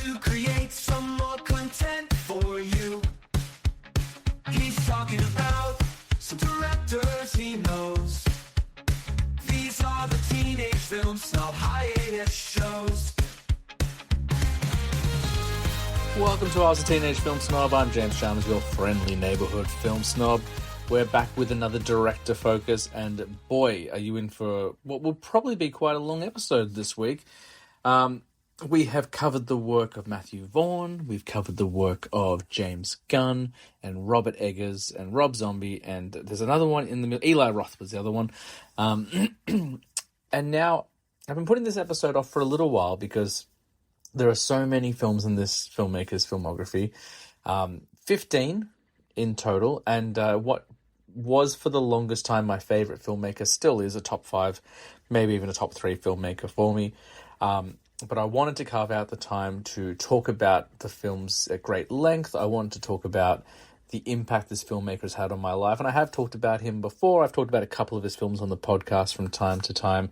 to create some more content for you. He's talking about some directors he knows. These are the Teenage Film Snob hiatus shows. Welcome to Us, a Teenage Film Snob. I'm James Chalmers, your friendly neighbourhood film snob. We're back with another director focus, and boy, are you in for what will probably be quite a long episode this week. We have covered the work of Matthew Vaughn, we've covered the work of James Gunn, and Robert Eggers, and Rob Zombie, and there's another one in the middle. Eli Roth was the other one. And now, I've been putting this episode off for a little while because there are so many films in this filmmaker's filmography, 15 in total, and what was for the longest time my favourite filmmaker still is a top 5, maybe even a top 3 filmmaker for me. But I wanted to carve out the time to talk about the films at great length. I wanted to talk about the impact this filmmaker has had on my life, and I have talked about him before. I've talked about a couple of his films on the podcast from time to time.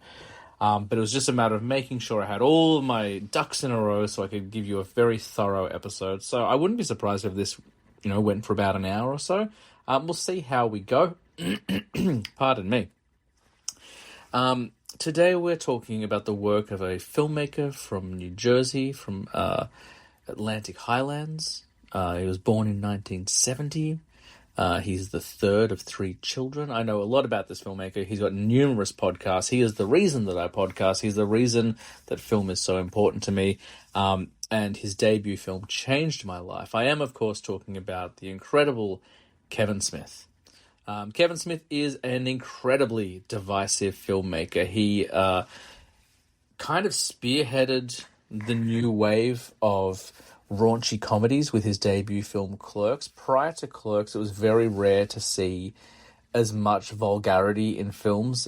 But it was just a matter of making sure I had all of my ducks in a row so I could give you a very thorough episode. So I wouldn't be surprised if this, went for about an hour or so. We'll see how we go. Pardon me. Today we're talking about the work of a filmmaker from New Jersey, from Atlantic Highlands. He was born in 1970. He's the third of 3 children. I know a lot about this filmmaker. He's got numerous podcasts. He is the reason that I podcast. He's the reason that film is so important to me. And his debut film changed my life. I am, of course, talking about the incredible Kevin Smith. Kevin Smith is an incredibly divisive filmmaker. He kind of spearheaded the new wave of raunchy comedies with his debut film Clerks. Prior to Clerks, it was very rare to see as much vulgarity in films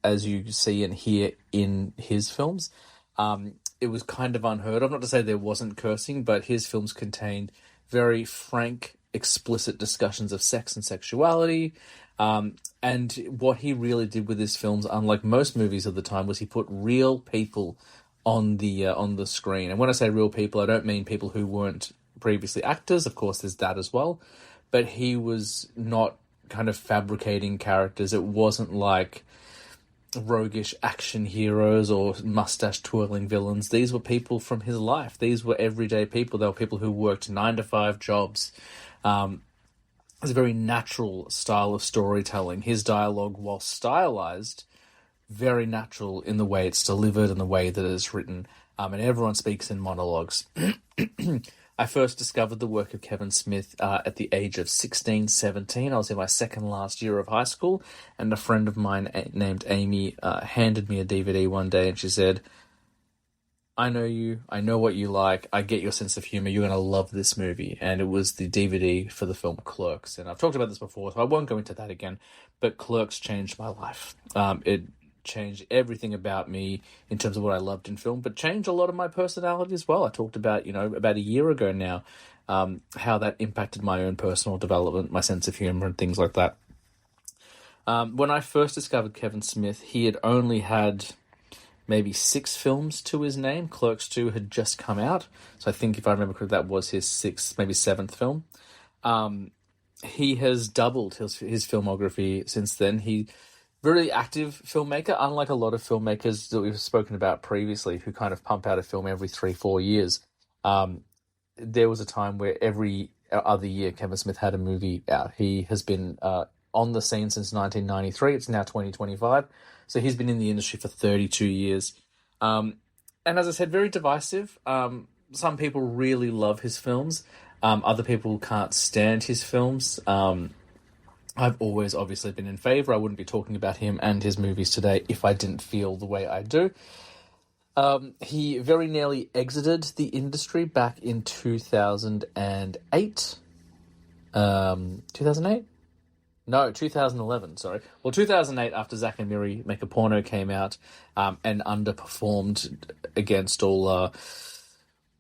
as you see and hear in his films. It was kind of unheard of. Not to say there wasn't cursing, but his films contained very frank, explicit discussions of sex and sexuality. And what he really did with his films, unlike most movies of the time, was he put real people on the screen. And when I say real people, I don't mean people who weren't previously actors. Of course, there's that as well. But he was not kind of fabricating characters. It wasn't like roguish action heroes or mustache-twirling villains. These were people from his life. These were everyday people. They were people who worked 9-to-5 jobs. It's a very natural style of storytelling. His dialogue, while stylized, very natural in the way it's delivered and the way that it's written, and everyone speaks in monologues. I first discovered the work of Kevin Smith at the age of 16, 17. I was in my second last year of high school, and a friend of mine named Amy handed me a DVD one day, and she said, I know you, I know what you like, I get your sense of humour, you're going to love this movie. And it was the DVD for the film Clerks. And I've talked about this before, so I won't go into that again, but Clerks changed my life. It changed everything about me in terms of what I loved in film, but changed a lot of my personality as well. I talked about, about a year ago now, how that impacted my own personal development, my sense of humour and things like that. When I first discovered Kevin Smith, he had only had maybe 6 films to his name. Clerks 2 had just come out, so I think, if I remember correctly, that was his 6th, maybe 7th film. He has doubled his filmography since then. He very active filmmaker, unlike a lot of filmmakers that we've spoken about previously who kind of pump out a film every 3-4 years. There was a time where every other year Kevin Smith had a movie out. He has been on the scene since 1993. It's now 2025. So he's been in the industry for 32 years. And as I said, very divisive. Some people really love his films. Other people can't stand his films. I've always obviously been in favour. I wouldn't be talking about him and his movies today if I didn't feel the way I do. He very nearly exited the industry back in 2008. 2008? No, 2011, sorry. Well, 2008, after Zack and Miri Make a Porno came out and underperformed against all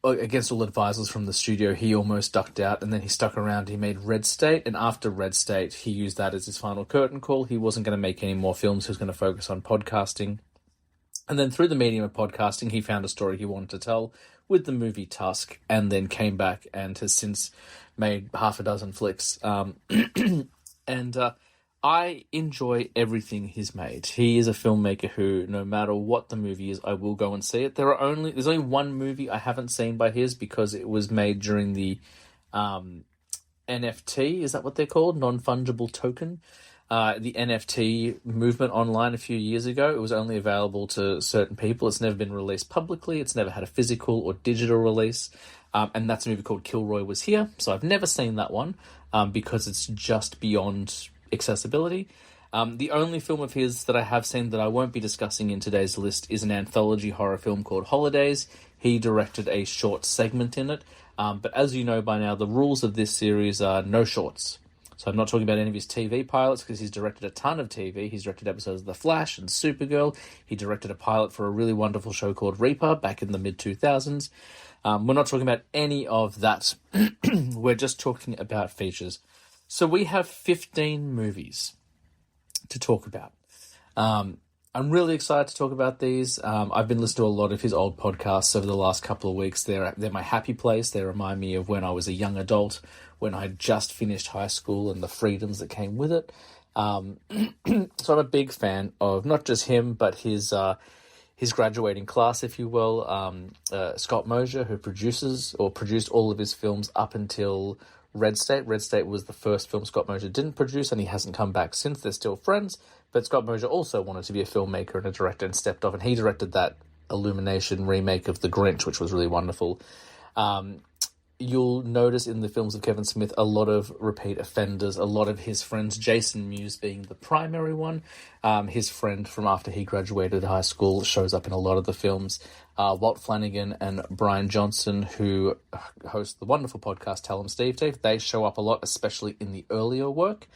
advisors from the studio, he almost ducked out, and then he stuck around. He made Red State, and after Red State, he used that as his final curtain call. He wasn't going to make any more films. He was going to focus on podcasting. And then through the medium of podcasting, he found a story he wanted to tell with the movie Tusk, and then came back and has since made half a dozen flicks. And I enjoy everything he's made. He is a filmmaker who, no matter what the movie is, I will go and see it. There's only one movie I haven't seen by his because it was made during the NFT, is that what they're called? Non-fungible token. The NFT movement online a few years ago. It was only available to certain people. It's never been released publicly. It's never had a physical or digital release. And that's a movie called Kilroy Was Here. So I've never seen that one because it's just beyond accessibility. The only film of his that I have seen that I won't be discussing in today's list is an anthology horror film called Holidays. He directed a short segment in it. But as you know by now, the rules of this series are no shorts. So I'm not talking about any of his TV pilots because he's directed a ton of TV. He's directed episodes of The Flash and Supergirl. He directed a pilot for a really wonderful show called Reaper back in the mid-2000s. We're not talking about any of that. We're just talking about features. So we have 15 movies to talk about. I'm really excited to talk about these. I've been listening to a lot of his old podcasts over the last couple of weeks. They're my happy place. They remind me of when I was a young adult, when I had just finished high school and the freedoms that came with it. So I'm a big fan of not just him, but his graduating class, if you will, Scott Mosier, who produced all of his films up until Red State. Red State was the first film Scott Mosier didn't produce, and he hasn't come back since. They're still friends, but Scott Mosier also wanted to be a filmmaker and a director and stepped off, and he directed that Illumination remake of The Grinch, which was really wonderful. You'll notice in the films of Kevin Smith a lot of repeat offenders, a lot of his friends, Jason Mewes being the primary one. His friend from after he graduated high school shows up in a lot of the films. Walt Flanagan and Brian Johnson, who host the wonderful podcast Tell 'em Steve Dave, they show up a lot, especially in the earlier work.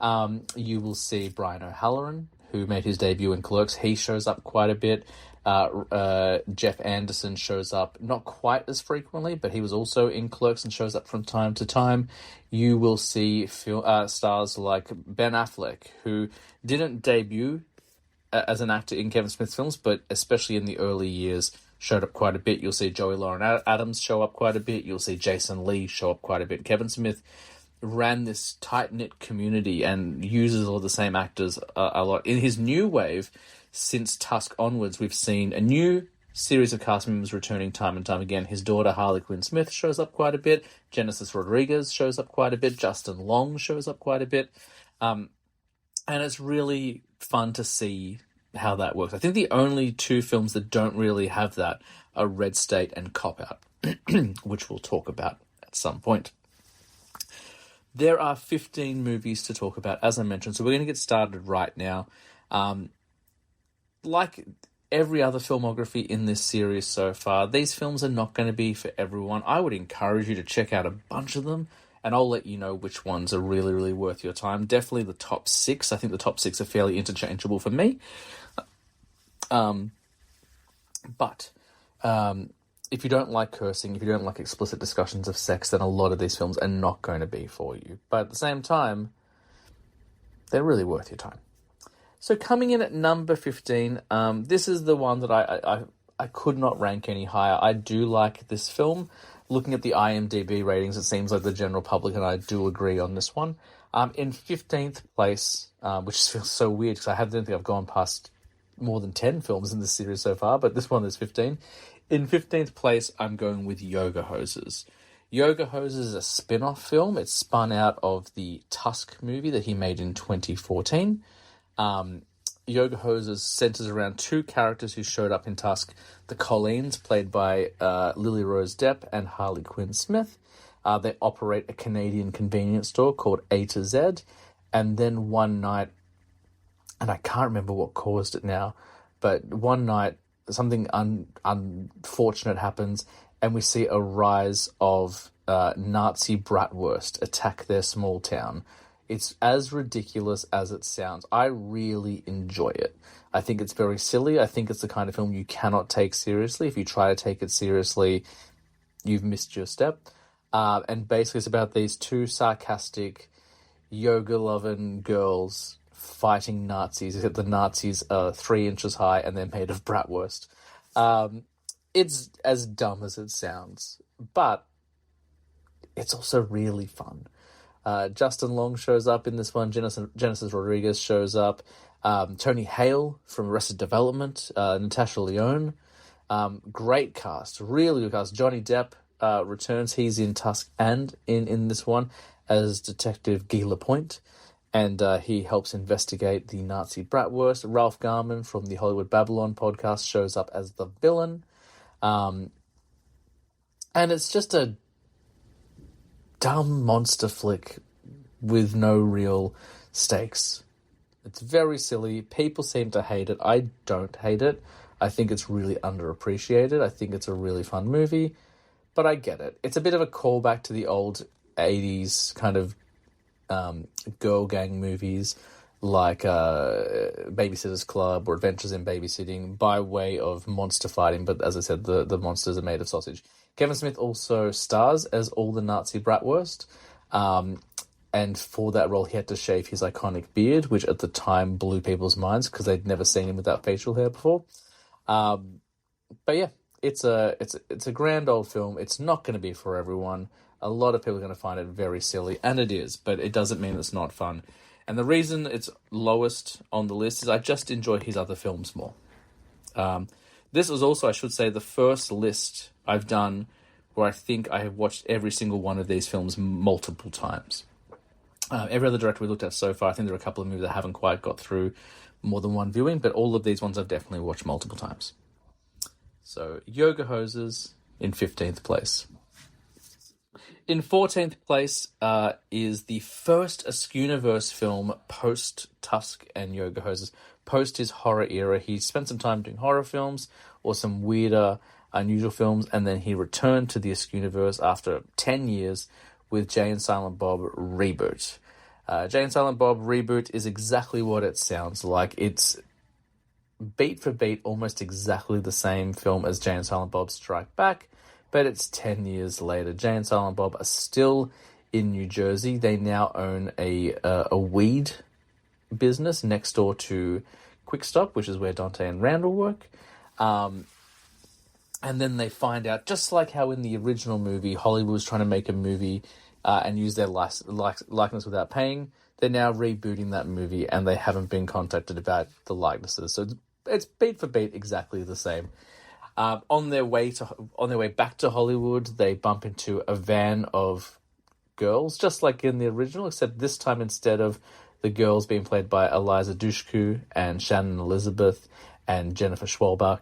You will see Brian O'Halloran, who made his debut in Clerks. He shows up quite a bit. Jeff Anderson shows up not quite as frequently, but he was also in Clerks and shows up from time to time. You will see stars like Ben Affleck, who didn't debut as an actor in Kevin Smith's films, but especially in the early years, showed up quite a bit. You'll see Joey Lauren Adams show up quite a bit. You'll see Jason Lee show up quite a bit. Kevin Smith ran this tight-knit community and uses all the same actors a lot. In his new wave, since Tusk onwards, we've seen a new series of cast members returning time and time again. His daughter, Harley Quinn Smith, shows up quite a bit. Genesis Rodriguez shows up quite a bit. Justin Long shows up quite a bit. And it's really fun to see how that works. I think the only two films that don't really have that are Red State and Cop Out, which we'll talk about at some point. There are 15 movies to talk about, as I mentioned, so we're going to get started right now. Like every other filmography in this series so far, these films are not going to be for everyone. I would encourage you to check out a bunch of them, and I'll let you know which ones are really, really worth your time. Definitely the top 6. I think the top 6 are fairly interchangeable for me. But if you don't like cursing, if you don't like explicit discussions of sex, then a lot of these films are not going to be for you. But at the same time, they're really worth your time. So coming in at number 15, this is the one that I could not rank any higher. I do like this film. Looking at the IMDb ratings, it seems like the general public and I do agree on this one. In 15th place, which feels so weird because I don't think I've gone past more than 10 films in this series so far, but this one is 15. In 15th place, I'm going with Yoga Hosers. Yoga Hosers is a spin-off film. It's spun out of the Tusk movie that he made in 2014. Yoga Hosers centers around two characters who showed up in Tusk, the Colleens, played by Lily Rose Depp and Harley Quinn Smith. They operate a Canadian convenience store called A to Z, and then one night, and I can't remember what caused it now, but one night something unfortunate happens, and we see a rise of Nazi bratwurst attack their small town. It's as ridiculous as it sounds. I really enjoy it. I think it's very silly. I think it's the kind of film you cannot take seriously. If you try to take it seriously, you've missed your step. And basically it's about these two sarcastic, yoga-loving girls fighting Nazis, except the Nazis are 3 inches high and they're made of bratwurst. It's as dumb as it sounds, but it's also really fun. Justin Long shows up in this one. Genesis Rodriguez shows up. Tony Hale from Arrested Development. Natasha Lyonne. Great cast. Really good cast. Johnny Depp returns. He's in Tusk and in this one as Detective Guy Lapointe. And he helps investigate the Nazi bratwurst. Ralph Garman from the Hollywood Babylon podcast shows up as the villain. And it's just a dumb monster flick with no real stakes. It's very silly. People seem to hate it. I don't hate it. I think it's really underappreciated. I think it's a really fun movie, but I get it. It's a bit of a callback to the old 80s kind of girl gang movies like Babysitter's Club or Adventures in Babysitting by way of monster fighting, but as I said, the monsters are made of sausage. Kevin Smith also stars as all the Nazi bratwurst, and for that role he had to shave his iconic beard, which at the time blew people's minds because they'd never seen him without facial hair before. But yeah, it's a grand old film. It's not going to be for everyone. A lot of people are going to find it very silly, and it is, but it doesn't mean it's not fun. And the reason it's lowest on the list is I just enjoy his other films more. This was also, I should say, the first list I've done where I think I have watched every single one of these films multiple times. Every other director we looked at so far, I think there are a couple of movies that haven't quite got through more than one viewing, but all of these ones I've definitely watched multiple times. So, Yoga Hosers in 15th place. In 14th place is the first Askewniverse film post Tusk and Yoga Hosers, post his horror era. He spent some time doing horror films or some weirder, unusual films, and then he returned to the Askewniverse after 10 years with Jay and Silent Bob Reboot. Jay and Silent Bob Reboot is exactly what it sounds like. It's beat for beat almost exactly the same film as Jay and Silent Bob Strike Back, but it's 10 years later. Jay and Silent Bob are still in New Jersey. They now own a weed business next door to Quick Stop, which is where Dante and Randall work. And then they find out, just like how in the original movie, Hollywood was trying to make a movie and use their likeness without paying, they're now rebooting that movie and they haven't been contacted about the likenesses. So it's beat for beat exactly the same. On their way back to Hollywood, they bump into a van of girls, just like in the original, except this time instead of the girls being played by Eliza Dushku and Shannon Elizabeth and Jennifer Schwalbach,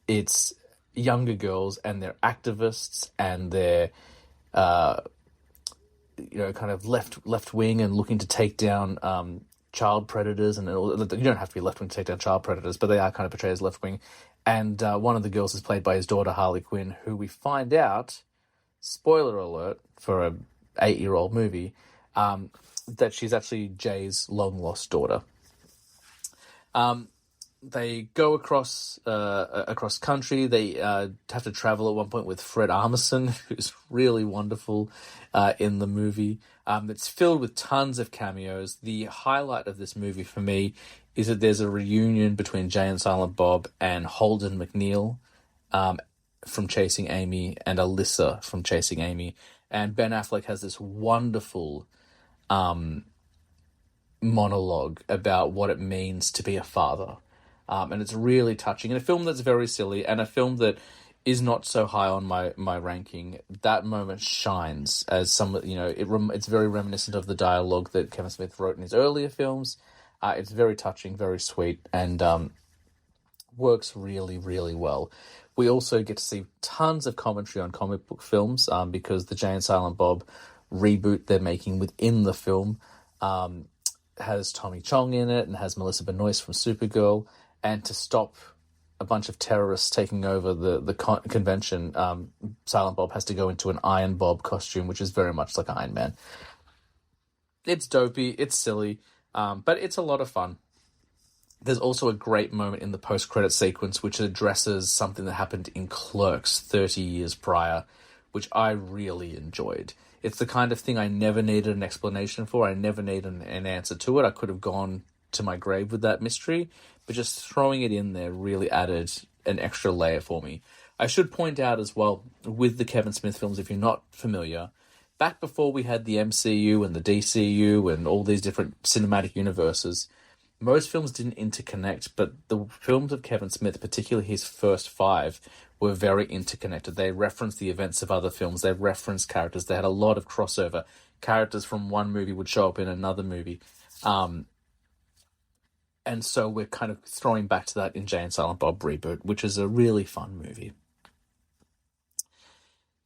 it's younger girls and they're activists and they're kind of left wing and looking to take down child predators, and you don't have to be left wing to take down child predators, but they are kind of portrayed as left wing. And one of the girls is played by his daughter Harley Quinn, who we find out, spoiler alert for a 8-year-old movie, that she's actually Jay's long lost daughter. They go across country. They have to travel at one point with Fred Armisen, who's really wonderful in the movie. It's filled with tons of cameos. The highlight of this movie for me is that there's a reunion between Jay and Silent Bob and Holden McNeil from Chasing Amy and Alyssa from Chasing Amy. And Ben Affleck has this wonderful monologue about what it means to be a father. And it's really touching. In a film that's very silly and a film that is not so high on my ranking, that moment shines as it's very reminiscent of the dialogue that Kevin Smith wrote in his earlier films. It's very touching, very sweet, and works really, really well. We also get to see tons of commentary on comic book films because the Jay and Silent Bob reboot they're making within the film has Tommy Chong in it and has Melissa Benoist from Supergirl. And to stop a bunch of terrorists taking over the convention, Silent Bob has to go into an Iron Bob costume, which is very much like Iron Man. It's dopey, it's silly, but it's a lot of fun. There's also a great moment in the post-credit sequence which addresses something that happened in Clerks 30 years prior, which I really enjoyed. It's the kind of thing I never needed an explanation for. I never needed an answer to it. I could have gone to my grave with that mystery, but just throwing it in there really added an extra layer for me. I should point out as well, with the Kevin Smith films, if you're not familiar, back before we had the MCU and the DCU and all these different cinematic universes, most films didn't interconnect, but the films of Kevin Smith, particularly his first 5, were very interconnected. They referenced the events of other films. They referenced characters. They had a lot of crossover. Characters from one movie would show up in another movie. And so we're kind of throwing back to that in Jay and Silent Bob Reboot, which is a really fun movie.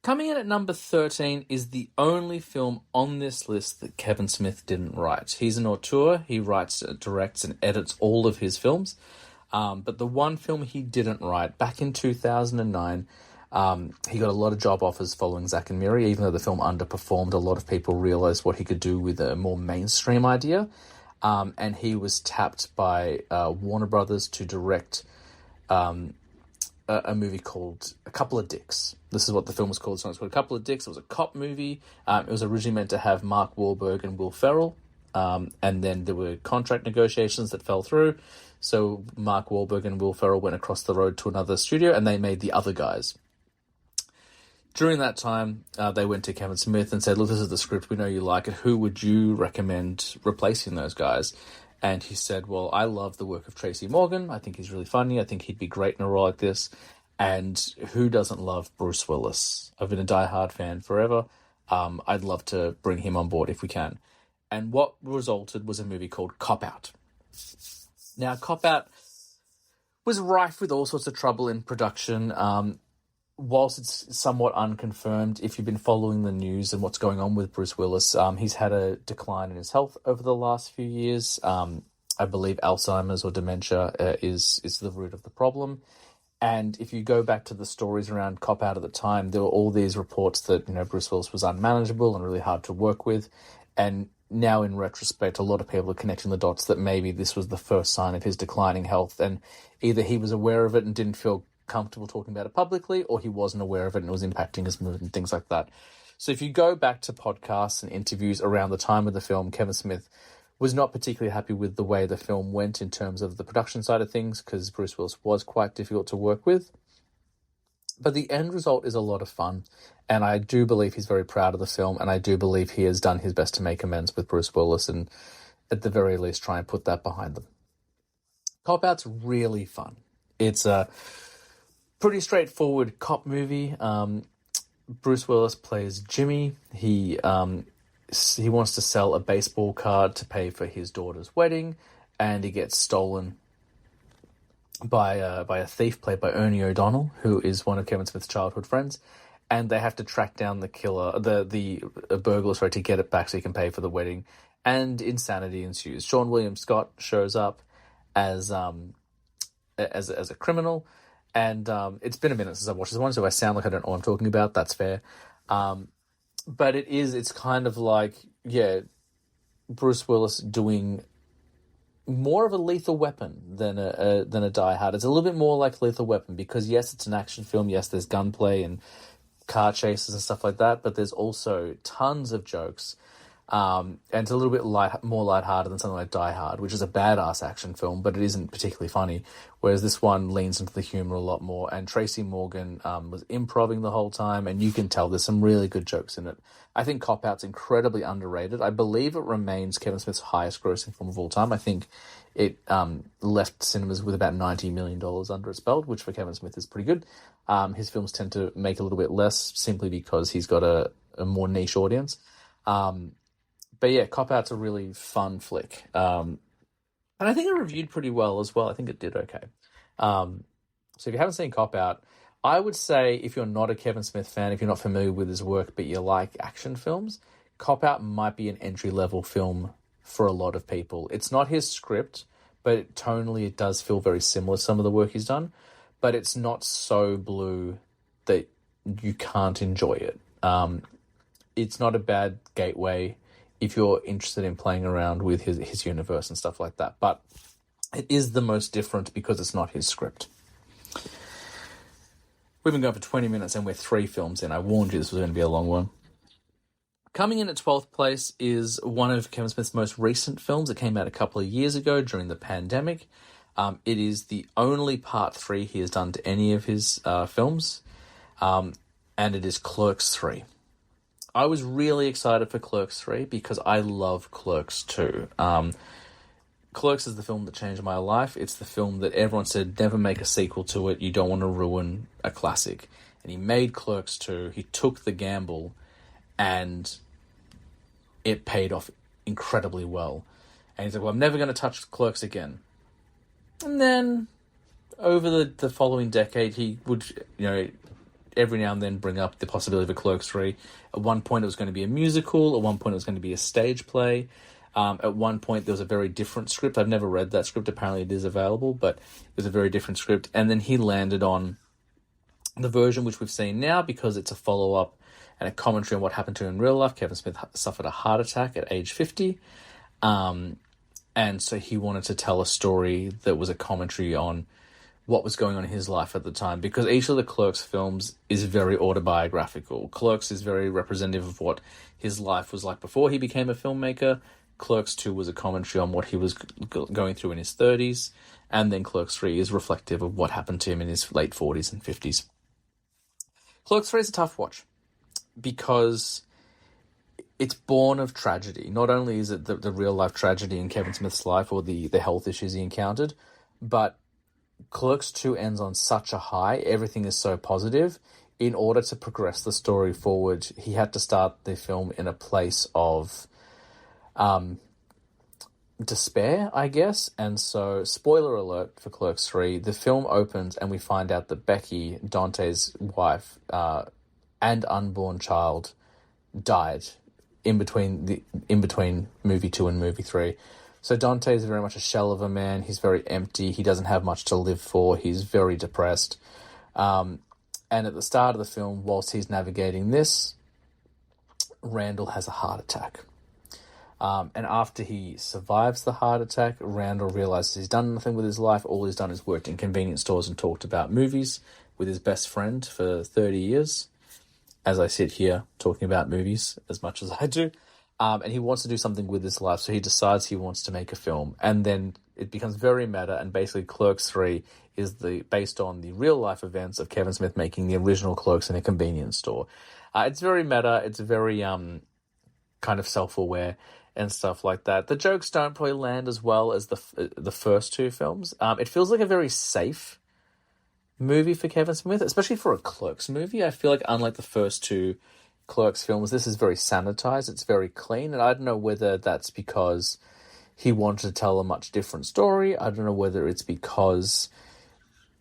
Coming in at number 13 is the only film on this list that Kevin Smith didn't write. He's an auteur. He writes, directs, and edits all of his films. But the one film he didn't write, back in 2009, he got a lot of job offers following Zack and Miri. Even though the film underperformed, a lot of people realized what he could do with a more mainstream idea. And he was tapped by Warner Brothers to direct a movie called A Couple of Dicks. This is what the film was called. So it's called A Couple of Dicks. It was a cop movie. It was originally meant to have Mark Wahlberg and Will Ferrell. And then there were contract negotiations that fell through. So Mark Wahlberg and Will Ferrell went across the road to another studio and they made The Other Guys. During that time, they went to Kevin Smith and said, look, this is the script. We know you like it. Who would you recommend replacing those guys? And he said, well, I love the work of Tracy Morgan. I think he's really funny. I think he'd be great in a role like this. And who doesn't love Bruce Willis? I've been a diehard fan forever. I'd love to bring him on board if we can. And what resulted was a movie called Cop Out. Now, Cop Out was rife with all sorts of trouble in production. Whilst it's somewhat unconfirmed, if you've been following the news and what's going on with Bruce Willis, he's had a decline in his health over the last few years. I believe Alzheimer's or dementia is the root of the problem. And if you go back to the stories around Cop Out at the time, there were all these reports that, Bruce Willis was unmanageable and really hard to work with. And now in retrospect, a lot of people are connecting the dots that maybe this was the first sign of his declining health. And either he was aware of it and didn't feel comfortable talking about it publicly, or he wasn't aware of it and it was impacting his mood and things like that. So if you go back to podcasts and interviews around the time of the film, Kevin Smith was not particularly happy with the way the film went in terms of the production side of things, because Bruce Willis was quite difficult to work with. But the end result is a lot of fun, and I do believe he's very proud of the film, and I do believe he has done his best to make amends with Bruce Willis and at the very least try and put that behind them. Cop Out's really fun. It's a pretty straightforward cop movie. Bruce Willis plays Jimmy. He wants to sell a baseball card to pay for his daughter's wedding, and he gets stolen by a thief played by Ernie O'Donnell, who is one of Kevin Smith's childhood friends. And they have to track down the killer, the burglar, to get it back so he can pay for the wedding. And insanity ensues. Sean William Scott shows up as a criminal. And it's been a minute since I've watched this one, so if I sound like I don't know what I'm talking about, that's fair. But it's kind of like, Bruce Willis doing more of a Lethal Weapon than a Die Hard. It's a little bit more like Lethal Weapon because, yes, it's an action film. Yes, there's gunplay and car chases and stuff like that, but there's also tons of jokes. And it's a little bit more lighthearted than something like Die Hard, which is a badass action film, but it isn't particularly funny. Whereas this one leans into the humor a lot more. And Tracy Morgan was improvising the whole time, and you can tell there's some really good jokes in it. I think Cop Out's incredibly underrated. I believe it remains Kevin Smith's highest grossing film of all time. I think it left cinemas with about $90 million under its belt, which for Kevin Smith is pretty good. His films tend to make a little bit less simply because he's got a more niche audience. But yeah, Cop Out's a really fun flick. And I think it reviewed pretty well as well. I think it did okay. So if you haven't seen Cop Out, I would say if you're not a Kevin Smith fan, if you're not familiar with his work, but you like action films, Cop Out might be an entry-level film for a lot of people. It's not his script, but tonally it does feel very similar to some of the work he's done. But it's not so blue that you can't enjoy it. It's not a bad gateway if you're interested in playing around with his universe and stuff like that. But it is the most different because it's not his script. We've been going for 20 minutes and we're 3 films in. I warned you this was going to be a long one. Coming in at 12th place is one of Kevin Smith's most recent films. It came out a couple of years ago during the pandemic. It is the only part 3 he has done to any of his films, and it is Clerks 3. I was really excited for Clerks 3 because I love Clerks 2. Clerks is the film that changed my life. It's the film that everyone said, never make a sequel to it. You don't want to ruin a classic. And he made Clerks 2. He took the gamble, and it paid off incredibly well. And he's like, well, I'm never going to touch Clerks again. And then, over the following decade, he would, every now and then bring up the possibility of a Clerks 3. At one point, it was going to be a musical. At one point, it was going to be a stage play. At one point, there was a very different script. I've never read that script. Apparently, it is available, but it was a very different script. And then he landed on the version which we've seen now because it's a follow-up and a commentary on what happened to him in real life. Kevin Smith suffered a heart attack at age 50. And so he wanted to tell a story that was a commentary on what was going on in his life at the time, because each of the Clerks films is very autobiographical. Clerks is very representative of what his life was like before he became a filmmaker. Clerks 2 was a commentary on what he was going through in his 30s, and then Clerks 3 is reflective of what happened to him in his late 40s and 50s. Clerks 3 is a tough watch because it's born of tragedy. Not only is it the real-life tragedy in Kevin Smith's life or the health issues he encountered, but Clerks 2 ends on such a high. Everything is so positive. In order to progress the story forward, he had to start the film in a place of despair, I guess. And so, spoiler alert for Clerks 3, the film opens and we find out that Becky, Dante's wife, and unborn child died in between movie 2 and movie 3. So Dante is very much a shell of a man. He's very empty. He doesn't have much to live for. He's very depressed. And at the start of the film, whilst he's navigating this, Randall has a heart attack. And after he survives the heart attack, Randall realizes he's done nothing with his life. All he's done is worked in convenience stores and talked about movies with his best friend for 30 years. As I sit here talking about movies as much as I do. And he wants to do something with his life, so he decides he wants to make a film. And then it becomes very meta, and basically Clerks 3 is based on the real-life events of Kevin Smith making the original Clerks in a convenience store. It's very meta, it's very kind of self-aware and stuff like that. The jokes don't probably land as well as the first 2 films. It feels like a very safe movie for Kevin Smith, especially for a Clerks movie. I feel like unlike the first 2 Clerks films, this is very sanitized, it's very clean, and I don't know whether that's because he wanted to tell a much different story. I don't know whether it's because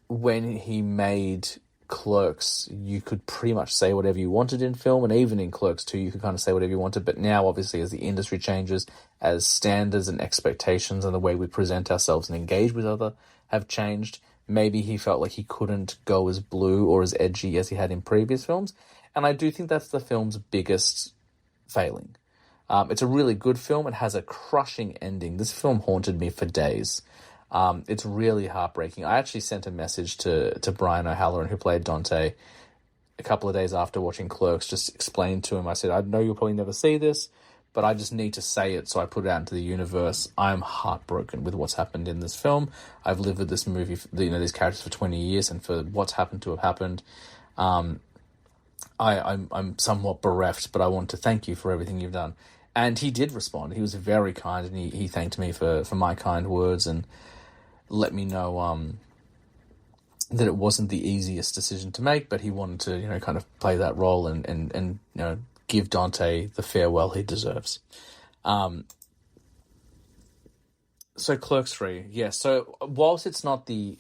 when he made Clerks, you could pretty much say whatever you wanted in film, and even in Clerks 2, you could kind of say whatever you wanted, but now, obviously, as the industry changes, as standards and expectations and the way we present ourselves and engage with other have changed, maybe he felt like he couldn't go as blue or as edgy as he had in previous films. And I do think that's the film's biggest failing. It's a really good film. It has a crushing ending. This film haunted me for days. It's really heartbreaking. I actually sent a message to Brian O'Halloran, who played Dante, a couple of days after watching Clerks, just explained to him. I said, I know you'll probably never see this, but I just need to say it, so I put it out into the universe. I'm heartbroken with what's happened in this film. I've lived with this movie, these characters for 20 years, and for what's happened to have happened, I'm somewhat bereft, but I want to thank you for everything you've done. And he did respond. He was very kind, and he thanked me for my kind words and let me know that it wasn't the easiest decision to make, but he wanted to, kind of play that role and give Dante the farewell he deserves. So Clerks 3, yeah. So whilst it's not the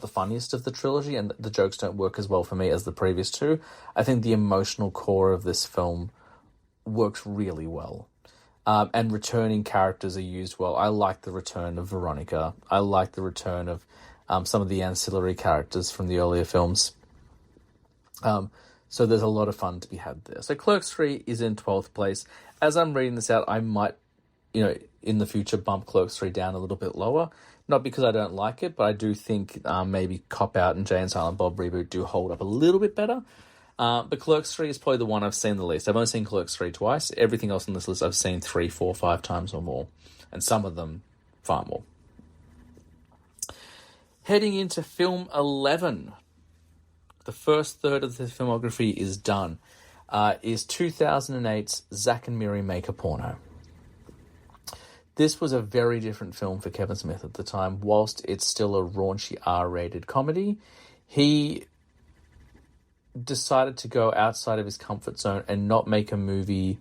funniest of the trilogy, and the jokes don't work as well for me as the previous 2, I think the emotional core of this film works really well. And returning characters are used well. I like the return of Veronica. I like the return of some of the ancillary characters from the earlier films. So there's a lot of fun to be had there. So Clerks 3 is in 12th place. As I'm reading this out, I might, in the future bump Clerks 3 down a little bit lower. Not because I don't like it, but I do think maybe Cop Out and Jay and Silent Bob Reboot do hold up a little bit better. But Clerks 3 is probably the one I've seen the least. I've only seen Clerks 3 twice. Everything else on this list I've seen 3, 4, 5 times or more. And some of them far more. Heading into film 11. The first third of the filmography is done. Is 2008's Zack and Miri Make a Porno. This was a very different film for Kevin Smith at the time. Whilst it's still a raunchy R-rated comedy, he decided to go outside of his comfort zone and not make a movie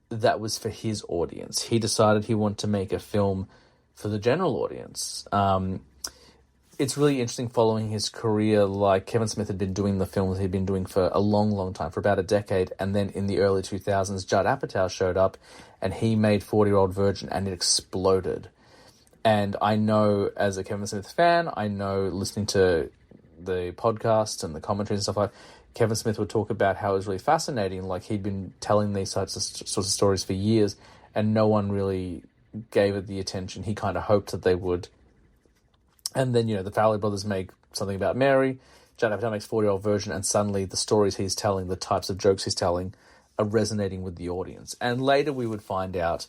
that was for his audience. He decided he wanted to make a film for the general audience. It's really interesting following his career. Like, Kevin Smith had been doing the films he'd been doing for a long, long time, for about a decade, and then in the early 2000s, Judd Apatow showed up, and he made 40-Year-Old Virgin, and it exploded. And I know, as a Kevin Smith fan, I know listening to the podcast and the commentaries and stuff like that, Kevin Smith would talk about how it was really fascinating. Like, he'd been telling these sorts of stories for years, and no one really gave it the attention he kind of hoped that they would. And then, the Farrelly brothers make something about Mary, Judd Apatow makes 40-Year-Old Virgin, and suddenly the stories he's telling, the types of jokes he's telling, are resonating with the audience. And later we would find out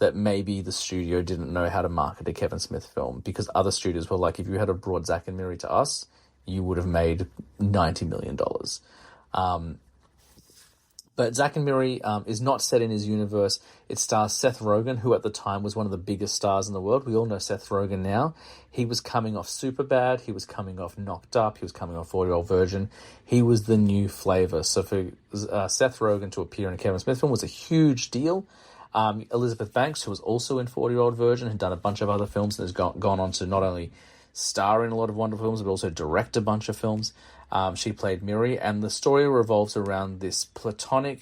that maybe the studio didn't know how to market a Kevin Smith film, because other studios were like, if you had brought Zack and Miri to us, you would have made $90 million. But Zack and Miri is not set in his universe. It stars Seth Rogen, who at the time was one of the biggest stars in the world. We all know Seth Rogen now. He was coming off Superbad. He was coming off Knocked Up. He was coming off 40-Year-Old Virgin. He was the new flavor. So for Seth Rogen to appear in a Kevin Smith film was a huge deal. Elizabeth Banks, who was also in 40-Year-Old Virgin, had done a bunch of other films and has gone on to not only star in a lot of wonderful films, but also direct a bunch of films. She played Miri, and the story revolves around this platonic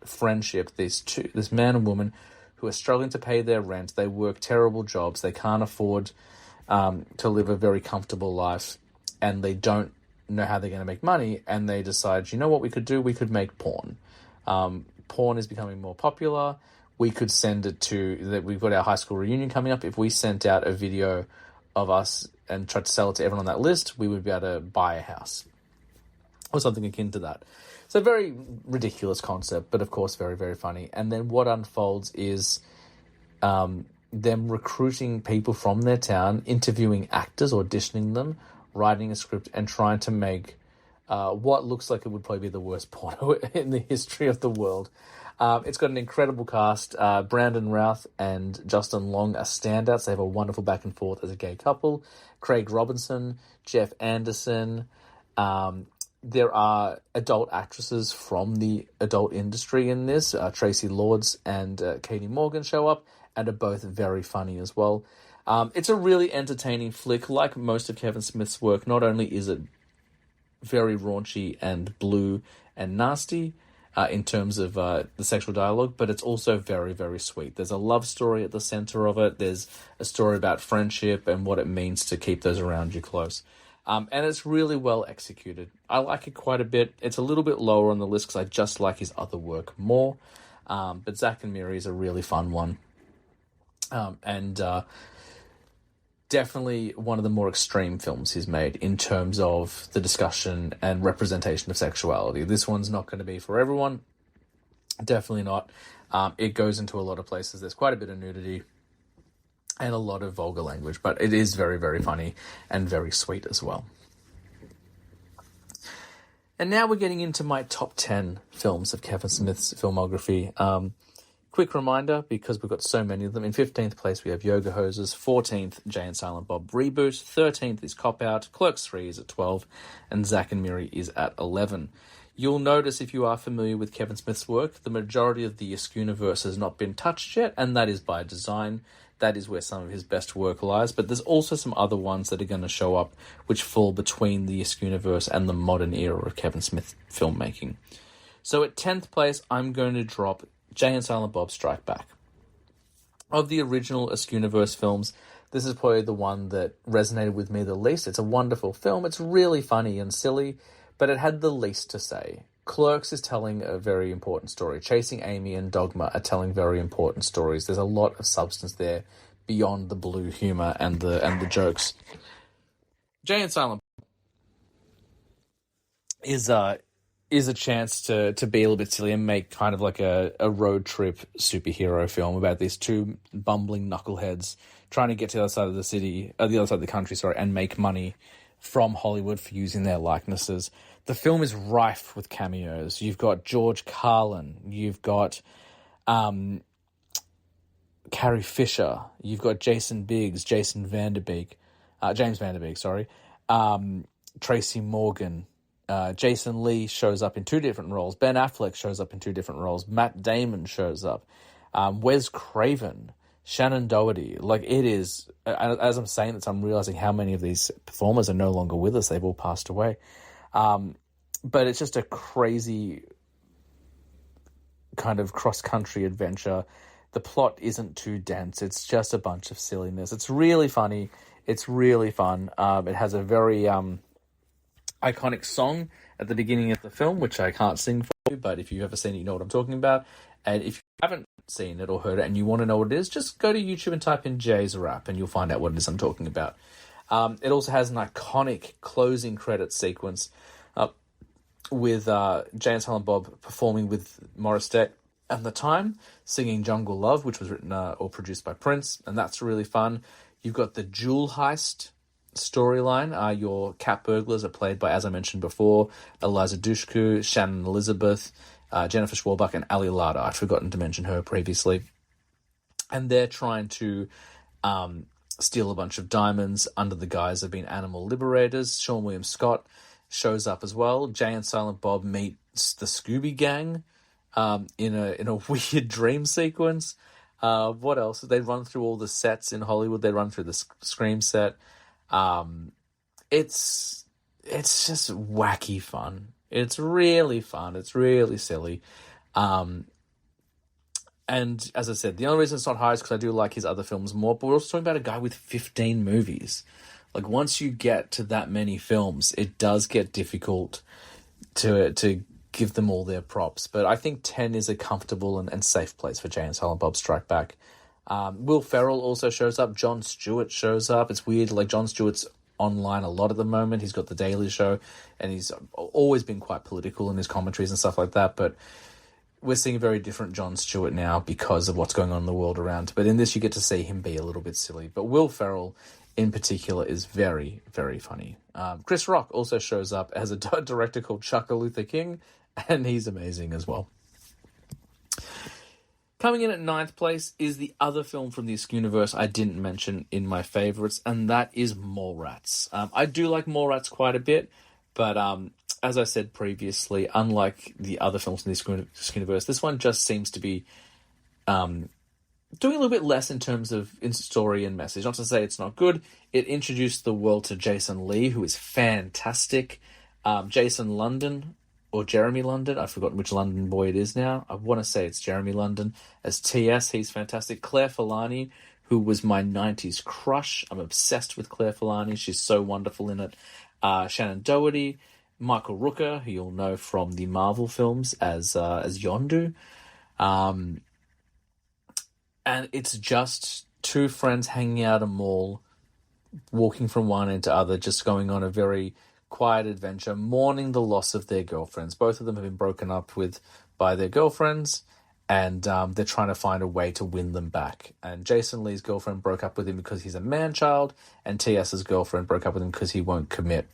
friendship, this man and woman who are struggling to pay their rent. They work terrible jobs. They can't afford to live a very comfortable life, and they don't know how they're going to make money, and they decide, you know what we could do? We could make porn. Porn is becoming more popular. We could send it to... We've got our high school reunion coming up. If we sent out a video of us and tried to sell it to everyone on that list, we would be able to buy a house or something akin to that. So very ridiculous concept, but of course very, very funny. And then what unfolds is them recruiting people from their town, interviewing actors, auditioning them, writing a script, and trying to make what looks like it would probably be the worst porno in the history of the world. It's got an incredible cast. Brandon Routh and Justin Long are standouts. They have a wonderful back and forth as a gay couple. Craig Robinson, Jeff Anderson. There are adult actresses from the adult industry in this. Tracy Lords and Katie Morgan show up and are both very funny as well. It's a really entertaining flick. Like most of Kevin Smith's work, not only is it very raunchy and blue and nasty, in terms of the sexual dialogue, but it's also very, very sweet. There's a love story at the center of it. There's a story about friendship and what it means to keep those around you close. And it's really well executed. I like it quite a bit. It's a little bit lower on the list because I just like his other work more. But Zack and Miri is a really fun one. And definitely one of the more extreme films he's made in terms of the discussion and representation of sexuality. This one's not going to be for everyone. Definitely not. It goes into a lot of places. There's quite a bit of nudity and a lot of vulgar language, but it is very, very funny and very sweet as well. And now we're getting into my top 10 films of Kevin Smith's filmography. Quick reminder, because we've got so many of them. In 15th place, we have Yoga Hosers. 14th, Jay and Silent Bob Reboot. 13th is Cop Out. Clerks 3 is at 12. And Zack and Miri is at 11. You'll notice, if you are familiar with Kevin Smith's work, the majority of the Askewniverse has not been touched yet, and that is by design. That is where some of his best work lies. But there's also some other ones that are going to show up which fall between the Askewniverse and the modern era of Kevin Smith filmmaking. So at 10th place, I'm going to drop Jay and Silent Bob Strike Back. Of the original Askewniverse films, this is probably the one that resonated with me the least. It's a wonderful film. It's really funny and silly, but it had the least to say. Clerks is telling a very important story. Chasing Amy and Dogma are telling very important stories. There's a lot of substance there beyond the blue humor and the jokes. Jay and Silent is a chance to be a little bit silly and make kind of like a road trip superhero film about these two bumbling knuckleheads trying to get to the other side of the city, the other side of the country, sorry, and make money from Hollywood for using their likenesses. The film is rife with cameos. You've got George Carlin, you've got Carrie Fisher, you've got Jason Biggs, James Vanderbeek, sorry, Tracy Morgan. Jason Lee shows up in two different roles. Ben Affleck shows up in two different roles. Matt Damon shows up. Wes Craven, Shannon Doherty. Like, it is, as I'm saying this, I'm realizing how many of these performers are no longer with us. They've all passed away. But it's just a crazy kind of cross-country adventure. The plot isn't too dense. It's just a bunch of silliness. It's really funny. It's really fun. It has a very iconic song at the beginning of the film, which I can't sing for you, but if you've ever seen it, you know what I'm talking about. And if you haven't seen it or heard it and you want to know what it is, just go to YouTube and type in Jay's Rap and you'll find out what it is I'm talking about. It also has an iconic closing credit sequence with Jay and Silent Bob performing with Morissette at the time, singing Jungle Love, which was written or produced by Prince, and that's really fun. You've got the Jewel Heist storyline. Your cat burglars are played by, as I mentioned before, Eliza Dushku, Shannon Elizabeth, Jennifer Schwarbuck, and Ali Larter. I'd forgotten to mention her previously. And they're trying to steal a bunch of diamonds under the guise of being animal liberators. Sean William Scott shows up as well. Jay and Silent Bob meets the Scooby Gang in a weird dream sequence. What else? They run through all the sets in Hollywood. They run through the Scream set. It's just wacky fun. It's really fun. It's really silly. And as I said, the only reason it's not high is because I do like his other films more, but we're also talking about a guy with 15 movies. Like, once you get to that many films, it does get difficult to give them all their props. But I think 10 is a comfortable and safe place for Jay and Silent Bob Strike Back. Will Ferrell also shows up. Jon Stewart shows up. It's weird, like, Jon Stewart's online a lot at the moment. He's got The Daily Show, and he's always been quite political in his commentaries and stuff like that, but we're seeing a very different Jon Stewart now because of what's going on in the world around. But in this, you get to see him be a little bit silly. But Will Ferrell, in particular, is very, very funny. Chris Rock also shows up as a director called Chuck Luther King, and he's amazing as well. Coming in at 9th place is the other film from this universe I didn't mention in my favourites, and that is Mallrats. I do like Mallrats quite a bit, but as I said previously, unlike the other films in this universe, this one just seems to be doing a little bit less in terms of story and message. Not to say it's not good. It introduced the world to Jason Lee, who is fantastic. Jason London, or Jeremy London, I've forgotten which London boy it is now. I want to say it's Jeremy London. As T.S., he's fantastic. Claire Forlani, who was my 90s crush. I'm obsessed with Claire Forlani. She's so wonderful in it. Shannon Doherty, Michael Rooker, who you'll know from the Marvel films as Yondu. And it's just two friends hanging out at a mall, walking from one end to other, just going on a very quiet adventure, mourning the loss of their girlfriends. Both of them have been broken up with by their girlfriends, and they're trying to find a way to win them back. And Jason Lee's girlfriend broke up with him because he's a man-child, and T.S.'s girlfriend broke up with him because he won't commit,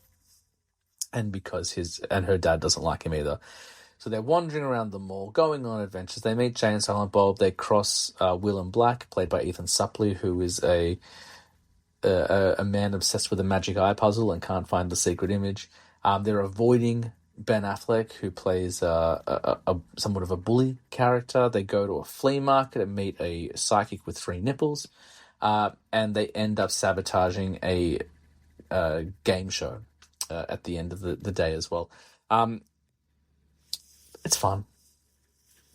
and because her dad doesn't like him either. So they're wandering around the mall, going on adventures. They meet Jay and Silent Bob. They cross Willem Black, played by Ethan Suplee, who is a man obsessed with a magic eye puzzle and can't find the secret image. They're avoiding Ben Affleck, who plays somewhat of a bully character. They go to a flea market and meet a psychic with 3 nipples, and they end up sabotaging a game show at the end of the day as well. It's fun.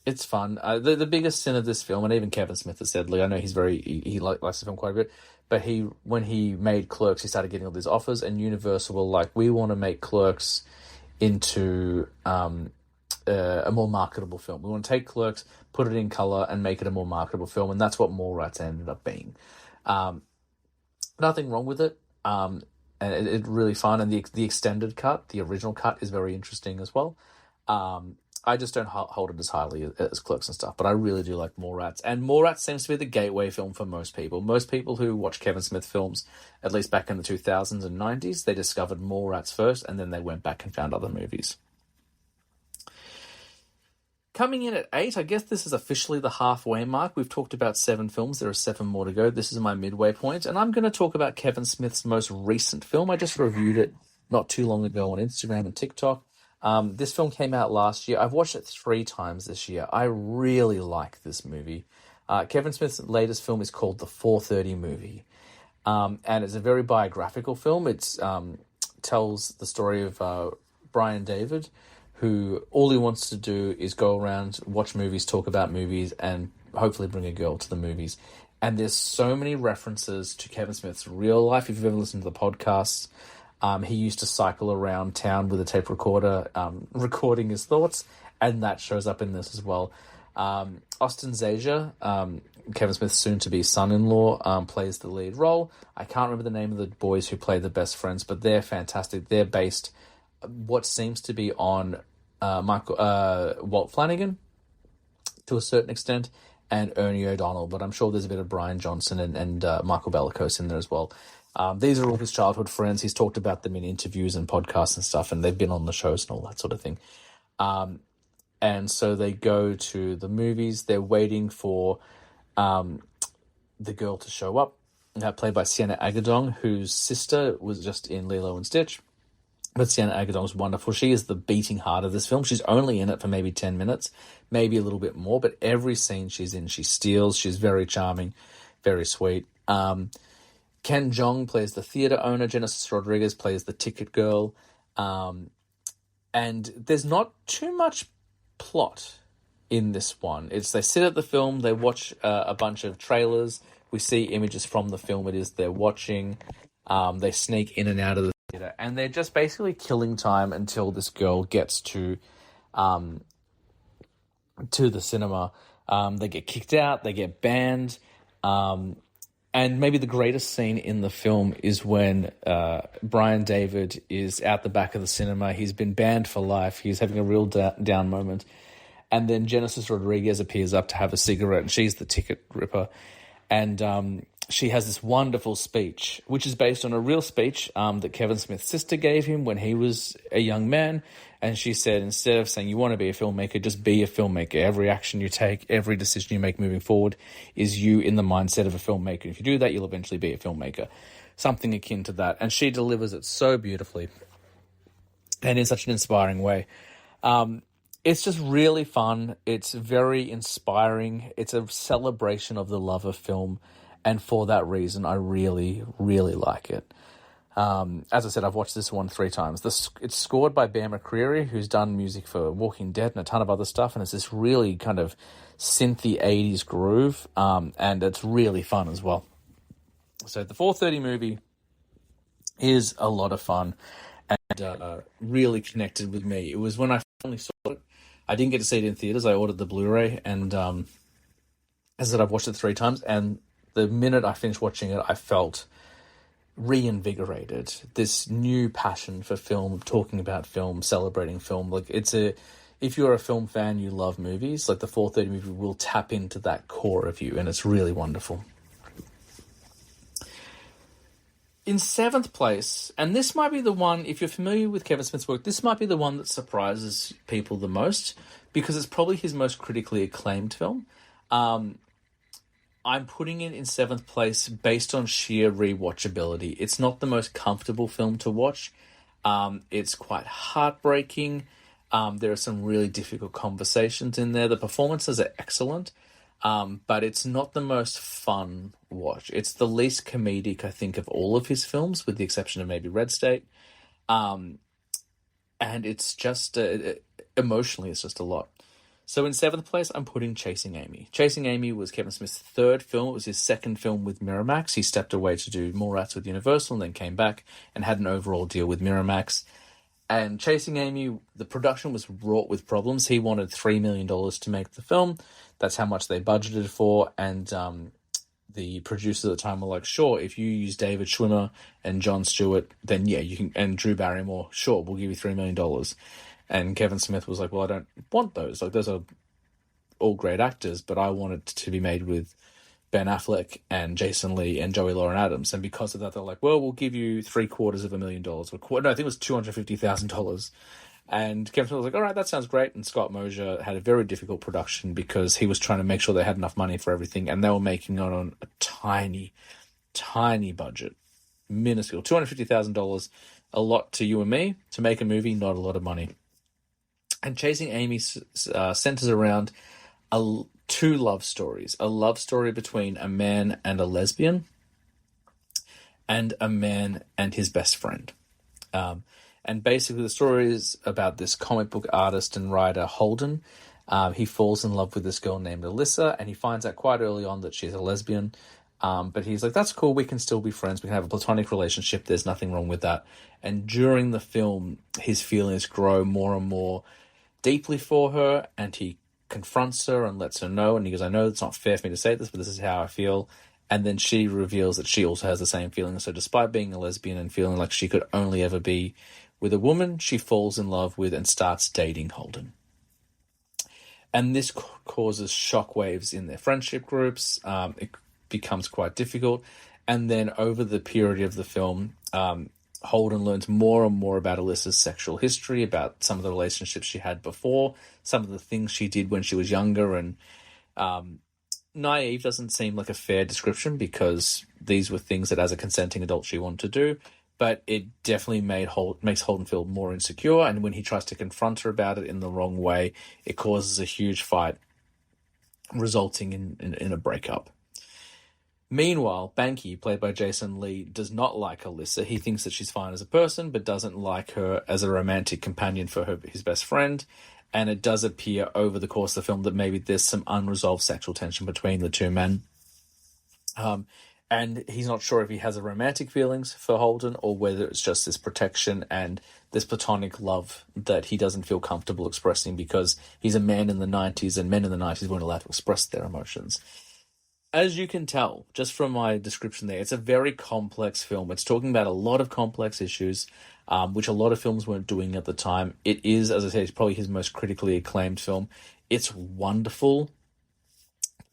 It's fun. The biggest sin of this film, and even Kevin Smith has said, like, I know he likes the film quite a bit, but when he made Clerks, he started getting all these offers, and Universal were like, we want to make Clerks into a more marketable film. We want to take Clerks, put it in colour, and make it a more marketable film, and that's what Mallrats ended up being. Nothing wrong with it. and it's really fun. And the extended cut, the original cut, is very interesting as well. I just don't hold it as highly as Clerks and stuff, but I really do like Mallrats. And Mallrats seems to be the gateway film for most people. Most people who watch Kevin Smith films, at least back in the 2000s and 90s, they discovered Mallrats first, and then they went back and found other movies. Coming in at 8, I guess this is officially the halfway mark. We've talked about 7 films. There are 7 more to go. This is my midway point, and I'm going to talk about Kevin Smith's most recent film. I just reviewed it not too long ago on Instagram and TikTok. This film came out last year. I've watched it 3 times this year. I really like this movie. Kevin Smith's latest film is called The 4:30 Movie, and it's a very biographical film. It tells the story of Brian David, who all he wants to do is go around, watch movies, talk about movies, and hopefully bring a girl to the movies. And there's so many references to Kevin Smith's real life. If you've ever listened to the podcasts, he used to cycle around town with a tape recorder, recording his thoughts, and that shows up in this as well. Austin Zaja, Kevin Smith's soon-to-be son-in-law, plays the lead role. I can't remember the name of the boys who play the best friends, but they're fantastic. They're based what seems to be on Walt Flanagan to a certain extent, and Ernie O'Donnell, but I'm sure there's a bit of Brian Johnson and Michael Bellicose in there as well. These are all his childhood friends. He's talked about them in interviews and podcasts and stuff, and they've been on the shows and all that sort of thing. And so they go to the movies. They're waiting for the girl to show up, played by Sienna Agudong, whose sister was just in Lilo and Stitch. But Sienna Agudong's wonderful. She is the beating heart of this film. She's only in it for maybe 10 minutes, maybe a little bit more, but every scene she's in, she steals. She's very charming, very sweet. Ken Jeong plays the theater owner. Genesis Rodriguez plays the ticket girl. And there's not too much plot in this one. They sit at the film, they watch a bunch of trailers. We see images from the film it is they're watching. They sneak in and out of the theater, and they're just basically killing time until this girl gets to the cinema. They get kicked out, they get banned. And maybe the greatest scene in the film is when Brian David is out the back of the cinema. He's been banned for life. He's having a real down moment. And then Genesis Rodriguez appears up to have a cigarette, and she's the ticket ripper. And she has this wonderful speech, which is based on a real speech that Kevin Smith's sister gave him when he was a young man. And she said, instead of saying you want to be a filmmaker, just be a filmmaker. Every action you take, every decision you make moving forward is you in the mindset of a filmmaker. If you do that, you'll eventually be a filmmaker. Something akin to that. And she delivers it so beautifully and in such an inspiring way. It's just really fun. It's very inspiring. It's a celebration of the love of film. And for that reason, I really, really like it. As I said, I've watched this one 3 times. It's scored by Bear McCreary, who's done music for Walking Dead and a ton of other stuff, and it's this really kind of synthy 80s groove, and it's really fun as well. So the 4:30 Movie is a lot of fun and really connected with me. It was when I finally saw it. I didn't get to see it in theaters. I ordered the Blu-ray, and as I said, I've watched it 3 times, and the minute I finished watching it, I felt reinvigorated. This new passion for film, talking about film, celebrating film. Like if you're a film fan, you love movies, like the 4:30 Movie will tap into that core of you, and it's really wonderful. In 7th place, and this might be the one, if you're familiar with Kevin Smith's work, this might be the one that surprises people the most, because it's probably his most critically acclaimed film. I'm putting it in 7th place based on sheer rewatchability. It's not the most comfortable film to watch. It's quite heartbreaking. There are some really difficult conversations in there. The performances are excellent, but it's not the most fun watch. It's the least comedic, I think, of all of his films, with the exception of maybe Red State. And it's just, emotionally, it's just a lot. So in 7th place, I'm putting Chasing Amy. Chasing Amy was Kevin Smith's 3rd film. It was his 2nd film with Miramax. He stepped away to do Mallrats with Universal and then came back and had an overall deal with Miramax. And Chasing Amy, the production was wrought with problems. He wanted $3 million to make the film. That's how much they budgeted for. And the producers at the time were like, sure, if you use David Schwimmer and Jon Stewart, then yeah, you can, and Drew Barrymore, sure, we'll give you $3 million. And Kevin Smith was like, well, I don't want those. Like, those are all great actors, but I want it to be made with Ben Affleck and Jason Lee and Joey Lauren Adams. And because of that, they're like, well, we'll give you $750,000. No, I think it was $250,000. And Kevin Smith was like, all right, that sounds great. And Scott Mosier had a very difficult production because he was trying to make sure they had enough money for everything. And they were making it on a tiny, tiny budget. Minuscule. $250,000, a lot to you and me. To make a movie, not a lot of money. And Chasing Amy centers around two love stories. A love story between a man and a lesbian, and a man and his best friend. And basically the story is about this comic book artist and writer, Holden. He falls in love with this girl named Alyssa, and he finds out quite early on that she's a lesbian. But he's like, that's cool, we can still be friends, we can have a platonic relationship, there's nothing wrong with that. And during the film, his feelings grow more and more deeply for her, and he confronts her and lets her know, and he goes, I know it's not fair for me to say this, but this is how I feel. And then she reveals that she also has the same feelings. So despite being a lesbian and feeling like she could only ever be with a woman, she falls in love with and starts dating Holden. And this causes shockwaves in their friendship groups. It becomes quite difficult. And then over the period of the film, Holden learns more and more about Alyssa's sexual history, about some of the relationships she had before, some of the things she did when she was younger. And naive doesn't seem like a fair description, because these were things that as a consenting adult she wanted to do. But it definitely makes Holden feel more insecure. And when he tries to confront her about it in the wrong way, it causes a huge fight, resulting in a breakup. Meanwhile, Banky, played by Jason Lee, does not like Alyssa. He thinks that she's fine as a person, but doesn't like her as a romantic companion for his best friend. And it does appear over the course of the film that maybe there's some unresolved sexual tension between the two men. And he's not sure if he has a romantic feelings for Holden or whether it's just this protection and this platonic love that he doesn't feel comfortable expressing because he's a man in the 90s, and men in the 90s weren't allowed to express their emotions. As you can tell, just from my description there, it's a very complex film. It's talking about a lot of complex issues, which a lot of films weren't doing at the time. It is, as I said, it's probably his most critically acclaimed film. It's wonderful.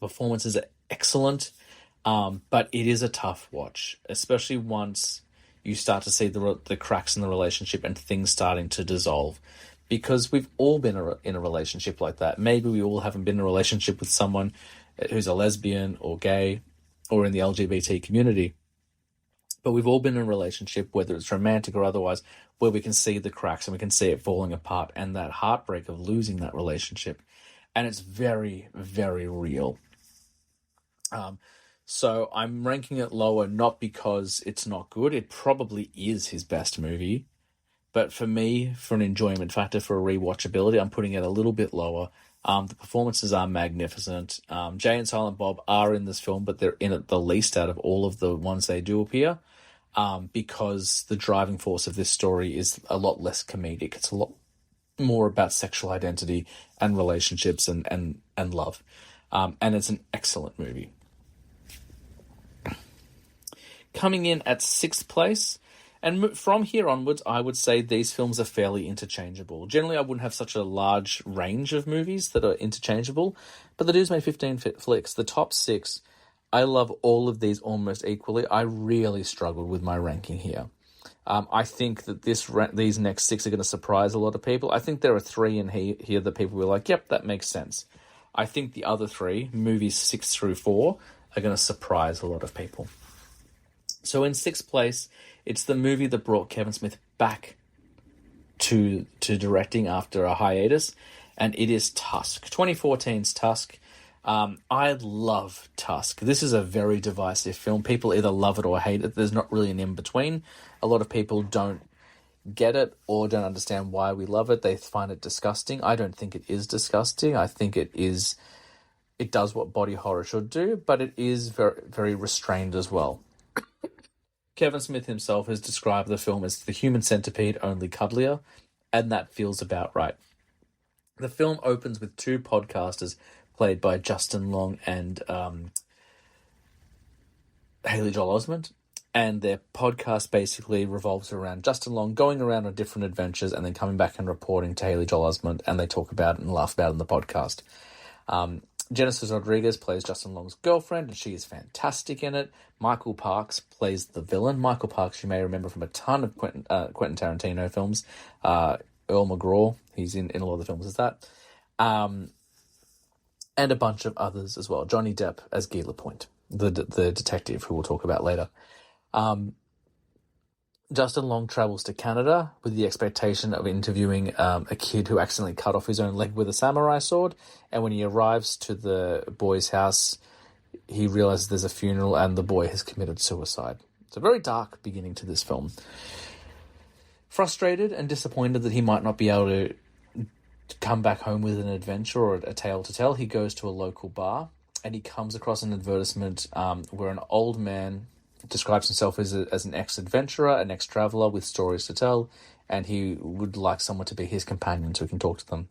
The performances are excellent, but it is a tough watch, especially once you start to see the cracks in the relationship and things starting to dissolve. Because we've all been in a relationship like that. Maybe we all haven't been in a relationship with someone who's a lesbian or gay or in the LGBT community. But we've all been in a relationship, whether it's romantic or otherwise, where we can see the cracks and we can see it falling apart and that heartbreak of losing that relationship. And it's very, very real. So I'm ranking it lower, not because it's not good. It probably is his best movie. But for me, for an enjoyment factor, for a rewatchability, I'm putting it a little bit lower. The performances are magnificent. Jay and Silent Bob are in this film, but they're in it the least out of all of the ones they do appear, because the driving force of this story is a lot less comedic. It's a lot more about sexual identity and relationships and love. And it's an excellent movie. Coming in at 6th place, and from here onwards, I would say these films are fairly interchangeable. Generally, I wouldn't have such a large range of movies that are interchangeable, but the dude's made 15 flicks. The top 6, I love all of these almost equally. I really struggled with my ranking here. I think that these next 6 are going to surprise a lot of people. I think there are 3 in here that people were like, yep, that makes sense. I think the other 3, movies 6 through 4, are going to surprise a lot of people. So in 6th place, it's the movie that brought Kevin Smith back to directing after a hiatus, and it is Tusk. 2014's Tusk. I love Tusk. This is a very divisive film. People either love it or hate it. There's not really an in-between. A lot of people don't get it or don't understand why we love it. They find it disgusting. I don't think it is disgusting. I think it does what body horror should do, but it is very, very restrained as well. Kevin Smith himself has described the film as the human centipede, only cuddlier, and that feels about right. The film opens with 2 podcasters played by Justin Long and Haley Joel Osment, and their podcast basically revolves around Justin Long going around on different adventures and then coming back and reporting to Haley Joel Osment, and they talk about it and laugh about it in the podcast. Genesis Rodriguez plays Justin Long's girlfriend, and she is fantastic in it. Michael Parks plays the villain. Michael Parks, you may remember from a ton of Quentin Tarantino films. Earl McGraw, he's in a lot of the films as that. And a bunch of others as well. Johnny Depp as Guy Lapointe, the detective who we'll talk about later. Justin Long travels to Canada with the expectation of interviewing a kid who accidentally cut off his own leg with a samurai sword. And when he arrives to the boy's house, he realizes there's a funeral and the boy has committed suicide. It's a very dark beginning to this film. Frustrated and disappointed that he might not be able to come back home with an adventure or a tale to tell, he goes to a local bar and he comes across an advertisement where an old man describes himself as an ex-adventurer, an ex-traveler with stories to tell, and he would like someone to be his companion so he can talk to them.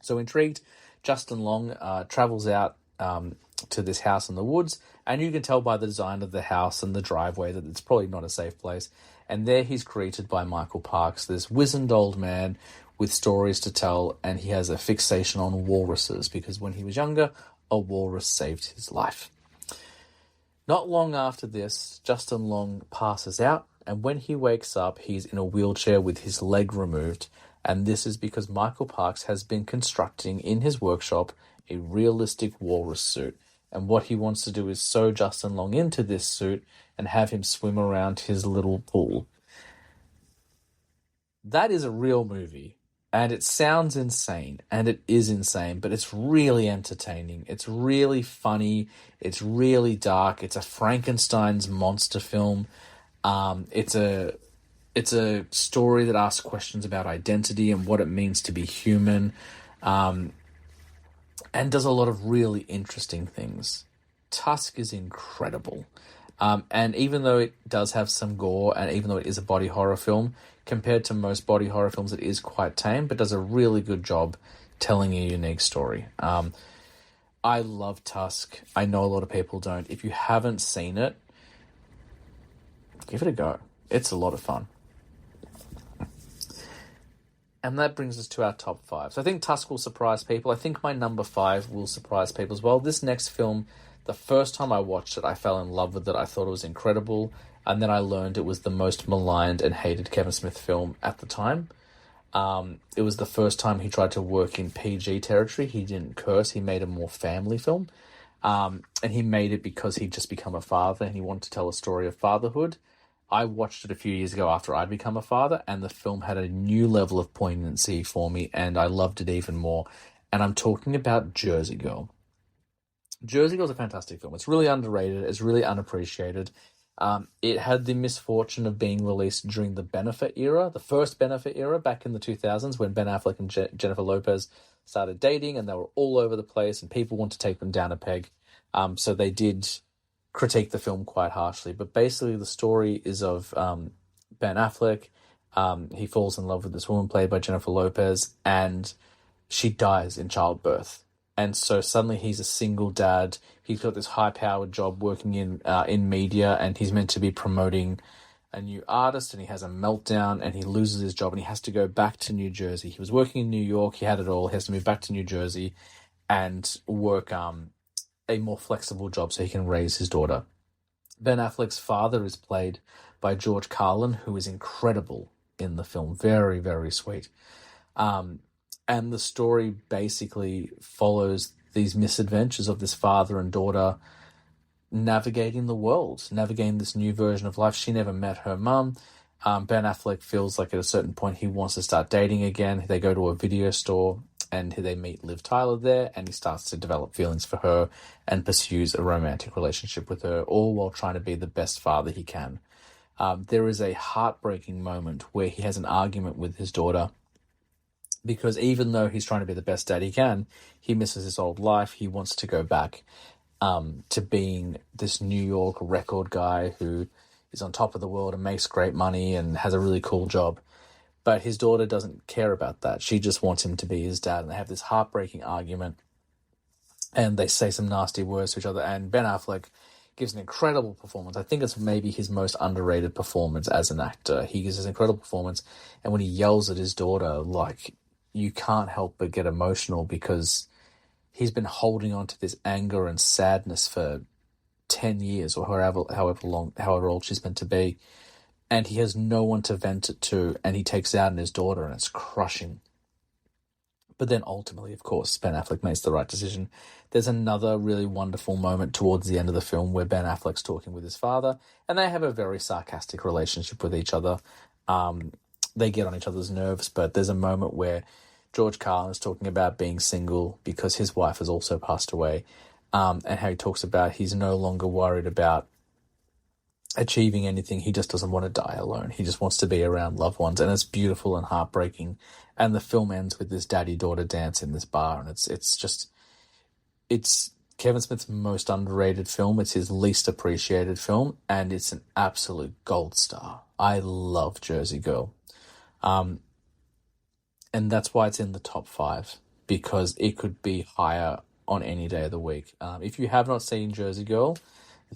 So intrigued, Justin Long travels out to this house in the woods, and you can tell by the design of the house and the driveway that it's probably not a safe place. And there he's greeted by Michael Parks, this wizened old man with stories to tell, and he has a fixation on walruses because when he was younger, a walrus saved his life. Not long after this, Justin Long passes out, and when he wakes up, he's in a wheelchair with his leg removed, and this is because Michael Parks has been constructing in his workshop a realistic walrus suit, and what he wants to do is sew Justin Long into this suit and have him swim around his little pool. That is a real movie. And it sounds insane, and it is insane, but it's really entertaining. It's really funny. It's really dark. It's a Frankenstein's monster film. It's a story that asks questions about identity and what it means to be human, and does a lot of really interesting things. Tusk is incredible. And even though it does have some gore, and even though it is a body horror film, compared to most body horror films, it is quite tame, but does a really good job telling a unique story. I love Tusk. I know a lot of people don't. If you haven't seen it, give it a go. It's a lot of fun. And that brings us to our top 5. So I think Tusk will surprise people. I think my number 5 will surprise people as well. This next film, the first time I watched it, I fell in love with it. I thought it was incredible. And then I learned it was the most maligned and hated Kevin Smith film at the time. It was the first time he tried to work in PG territory. He didn't curse. He made a more family film. And he made it because he'd just become a father and he wanted to tell a story of fatherhood. I watched it a few years ago after I'd become a father, and the film had a new level of poignancy for me, and I loved it even more. And I'm talking about Jersey Girl. Jersey Girl is a fantastic film. It's really underrated. It's really unappreciated. It had the misfortune of being released during the Benefit era, the first Benefit era back in the 2000s when Ben Affleck and Jennifer Lopez started dating, and they were all over the place and people wanted to take them down a peg. So they did critique the film quite harshly. But basically the story is of Ben Affleck. He falls in love with this woman played by Jennifer Lopez, and she dies in childbirth. And so suddenly he's a single dad. He's got this high-powered job working in media, and he's meant to be promoting a new artist, and he has a meltdown, and he loses his job, and he has to go back to New Jersey. He was working in New York. He had it all. He has to move back to New Jersey and work a more flexible job so he can raise his daughter. Ben Affleck's father is played by George Carlin, who is incredible in the film. Very, very sweet. And the story basically follows these misadventures of this father and daughter navigating the world, navigating this new version of life. She never met her mum. Ben Affleck feels like at a certain point he wants to start dating again. They go to a video store and they meet Liv Tyler there, and he starts to develop feelings for her and pursues a romantic relationship with her, all while trying to be the best father he can. There is a heartbreaking moment where he has an argument with his daughter, because even though he's trying to be the best dad he can, he misses his old life. He wants to go back to being this New York record guy who is on top of the world and makes great money and has a really cool job. But his daughter doesn't care about that. She just wants him to be his dad. And they have this heartbreaking argument. And they say some nasty words to each other. And Ben Affleck gives an incredible performance. I think it's maybe his most underrated performance as an actor. He gives this incredible performance, and when he yells at his daughter, like, you can't help but get emotional because he's been holding on to this anger and sadness for 10 years or however old she's meant to be, and he has no one to vent it to, and he takes it out on his daughter, and it's crushing. But then ultimately, of course, Ben Affleck makes the right decision. There's another really wonderful moment towards the end of the film where Ben Affleck's talking with his father, and they have a very sarcastic relationship with each other. They get on each other's nerves, but there's a moment where George Carlin is talking about being single because his wife has also passed away, and how he talks about he's no longer worried about achieving anything. He just doesn't want to die alone. He just wants to be around loved ones, and it's beautiful and heartbreaking. And the film ends with this daddy-daughter dance in this bar, and it's Kevin Smith's most underrated film. It's his least appreciated film, and it's an absolute gold star. I love Jersey Girl. And that's why it's in the top 5, because it could be higher on any day of the week. If you have not seen Jersey Girl,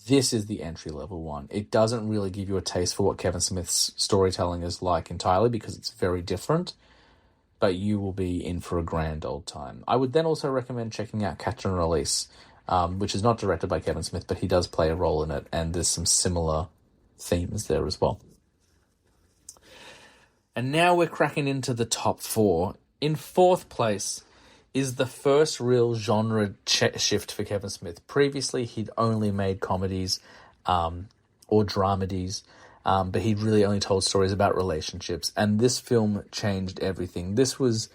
this is the entry-level one. It doesn't really give you a taste for what Kevin Smith's storytelling is like entirely, because it's very different, but you will be in for a grand old time. I would then also recommend checking out Catch and Release, which is not directed by Kevin Smith, but he does play a role in it, and there's some similar themes there as well. And now we're cracking into the top 4. In 4th place is the first real genre shift for Kevin Smith. Previously, he'd only made comedies or dramedies, but he'd really only told stories about relationships. And this film changed everything. This was,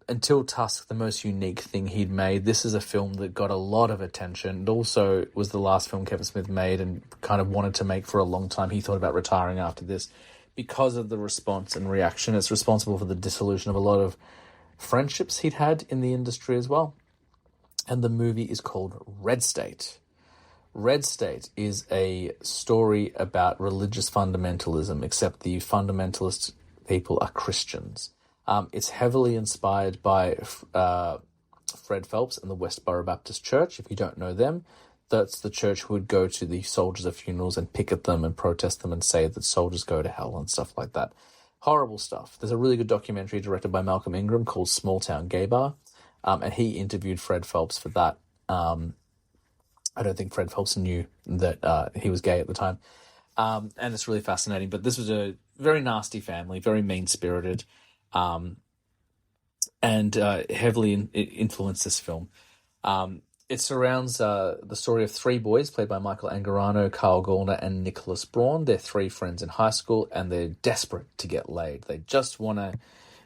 until Tusk, the most unique thing he'd made. This is a film that got a lot of attention. It also was the last film Kevin Smith made and kind of wanted to make for a long time. He thought about retiring after this because of the response and reaction. It's responsible for the dissolution of a lot of friendships he'd had in the industry as well. And the movie is called Red State. Red State is a story about religious fundamentalism, except the fundamentalist people are Christians. It's heavily inspired by Fred Phelps and the Westboro Baptist Church. If you don't know them, that's the church who would go to the soldiers at funerals and picket them and protest them and say that soldiers go to hell and stuff like that. Horrible stuff. There's a really good documentary directed by Malcolm Ingram called Small Town Gay Bar, and he interviewed Fred Phelps for that. I don't think Fred Phelps knew that he was gay at the time, and it's really fascinating. But this was a very nasty family, very mean-spirited, and heavily influenced this film. It surrounds the story of 3 boys played by Michael Angarano, Carl Gallner, and Nicholas Braun. They're 3 friends in high school, and they're desperate to get laid. They just want to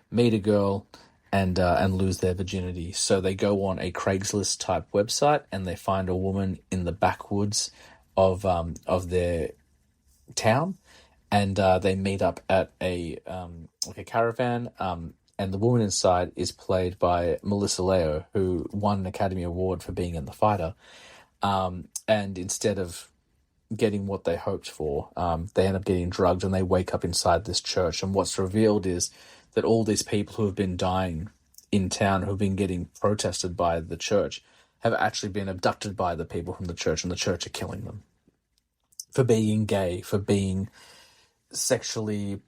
meet a girl and lose their virginity. So they go on a Craigslist type website, and they find a woman in the backwoods of their town, and they meet up at a caravan. And the woman inside is played by Melissa Leo, who won an Academy Award for being in The Fighter. And instead of getting what they hoped for, they end up getting drugged, and they wake up inside this church. And what's revealed is that all these people who have been dying in town, who have been getting protested by the church, have actually been abducted by the people from the church, and the church are killing them for being gay, for being sexually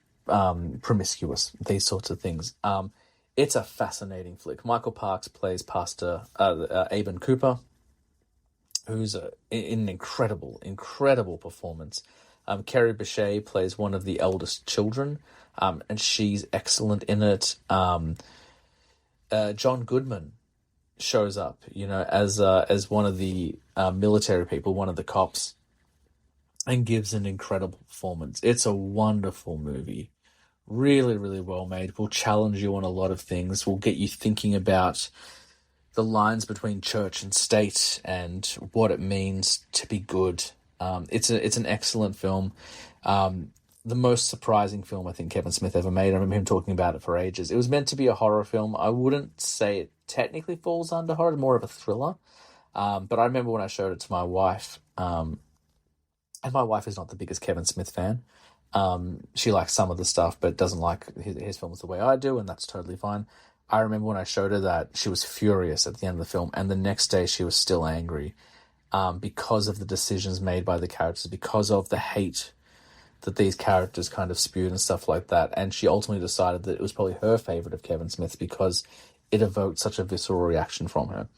promiscuous, these sorts of things. It's a fascinating flick. Michael Parks plays Pastor Aben Cooper, who's in an incredible performance. Carrie Bechet plays one of the eldest children, and she's excellent in it. John Goodman shows up, as one of the military people, one of the cops, and gives an incredible performance. It's a wonderful movie. Really, really well made. Will challenge you on a lot of things. Will get you thinking about the lines between church and state and what it means to be good. It's an excellent film. The most surprising film I think Kevin Smith ever made. I remember him talking about it for ages. It was meant to be a horror film. I wouldn't say it technically falls under horror, it's more of a thriller. But I remember when I showed it to my wife, and my wife is not the biggest Kevin Smith fan. She likes some of the stuff, but doesn't like his films the way I do, and that's totally fine. I remember when I showed her that, she was furious at the end of the film, and the next day she was still angry. because of the decisions made by the characters, because of the hate that these characters kind of spewed and stuff like that. And she ultimately decided that it was probably her favorite of Kevin Smith's because it evoked such a visceral reaction from her.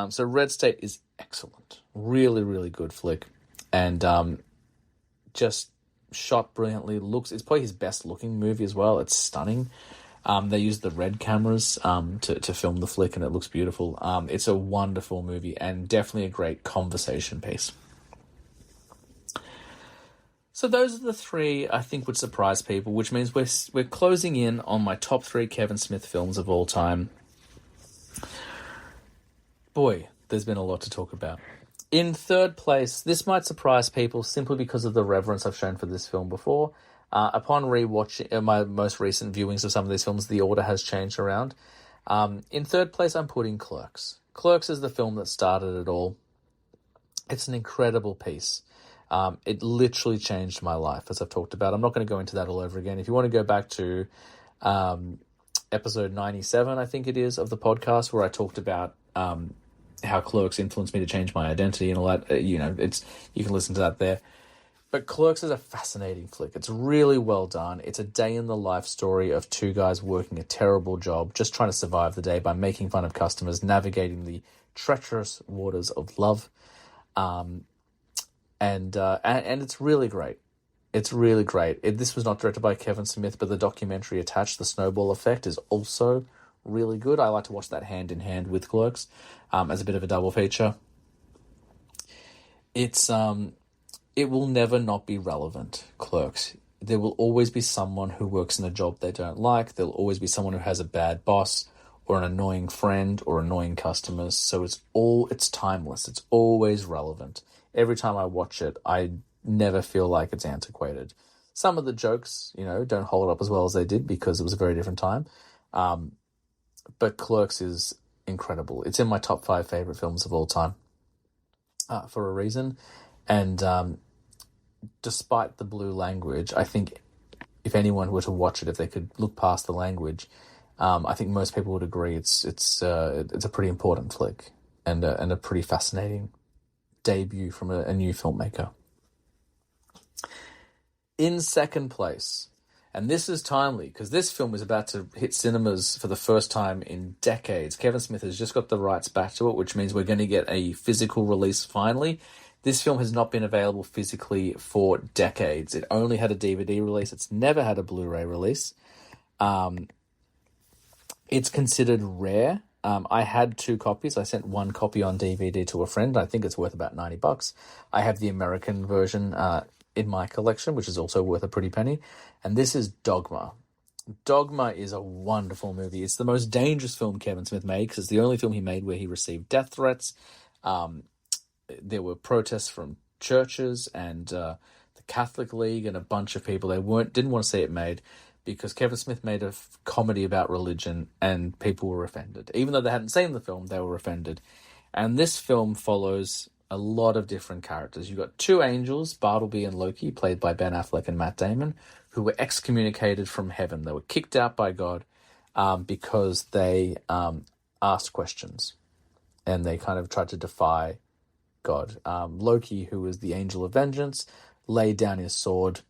So Red State is excellent. Really, really good flick. And just shot brilliantly. It's probably his best looking movie as well. It's stunning. They used the red cameras to film the flick, and it looks beautiful. It's a wonderful movie and definitely a great conversation piece. So those are the three I think would surprise people, which means we're closing in on my top 3 Kevin Smith films of all time. Boy, there's been a lot to talk about. In third place, this might surprise people simply because of the reverence I've shown for this film before. Upon rewatching my most recent viewings of some of these films, the order has changed around. In third place, I'm putting Clerks. Clerks is the film that started it all. It's an incredible piece. It literally changed my life, as I've talked about. I'm not going to go into that all over again. If you want to go back to episode 97, I think it is, of the podcast, where I talked about how Clerks influenced me to change my identity and all that, you can listen to that there. But Clerks is a fascinating flick. It's really well done. It's a day-in-the-life story of 2 guys working a terrible job, just trying to survive the day by making fun of customers, navigating the treacherous waters of love. And it's really great. It's really great. This was not directed by Kevin Smith, but the documentary attached, The Snowball Effect, is also really good. I like to watch that hand in hand with Clerks as a bit of a double feature. It will never not be relevant, Clerks. There will always be someone who works in a job they don't like. There'll always be someone who has a bad boss or an annoying friend or annoying customers. So it's timeless. It's always relevant. Every time I watch it, I never feel like it's antiquated. Some of the jokes, don't hold up as well as they did because it was a very different time. But Clerks is incredible. It's in my top 5 favorite films of all time for a reason. And despite the blue language, I think if anyone were to watch it, if they could look past the language, I think most people would agree it's a pretty important flick and a pretty fascinating debut from a new filmmaker. In second place, and this is timely because this film is about to hit cinemas for the first time in decades. Kevin Smith has just got the rights back to it, which means we're going to get a physical release finally. This film has not been available physically for decades. It only had a DVD release. It's never had a Blu-ray release. It's considered rare. I had 2 copies. I sent 1 copy on DVD to a friend. I think it's worth about $90. I have the American version in my collection, which is also worth a pretty penny. And this is Dogma. Dogma is a wonderful movie. It's the most dangerous film Kevin Smith made because it's the only film he made where he received death threats. There were protests from churches and the Catholic League and a bunch of people. They didn't want to see it made because Kevin Smith made a comedy about religion and people were offended. Even though they hadn't seen the film, they were offended. And this film follows a lot of different characters. You've got 2 angels, Bartleby and Loki, played by Ben Affleck and Matt Damon, who were excommunicated from heaven. They were kicked out by God because they asked questions and they kind of tried to defy God. Loki, who was the angel of vengeance, laid down his sword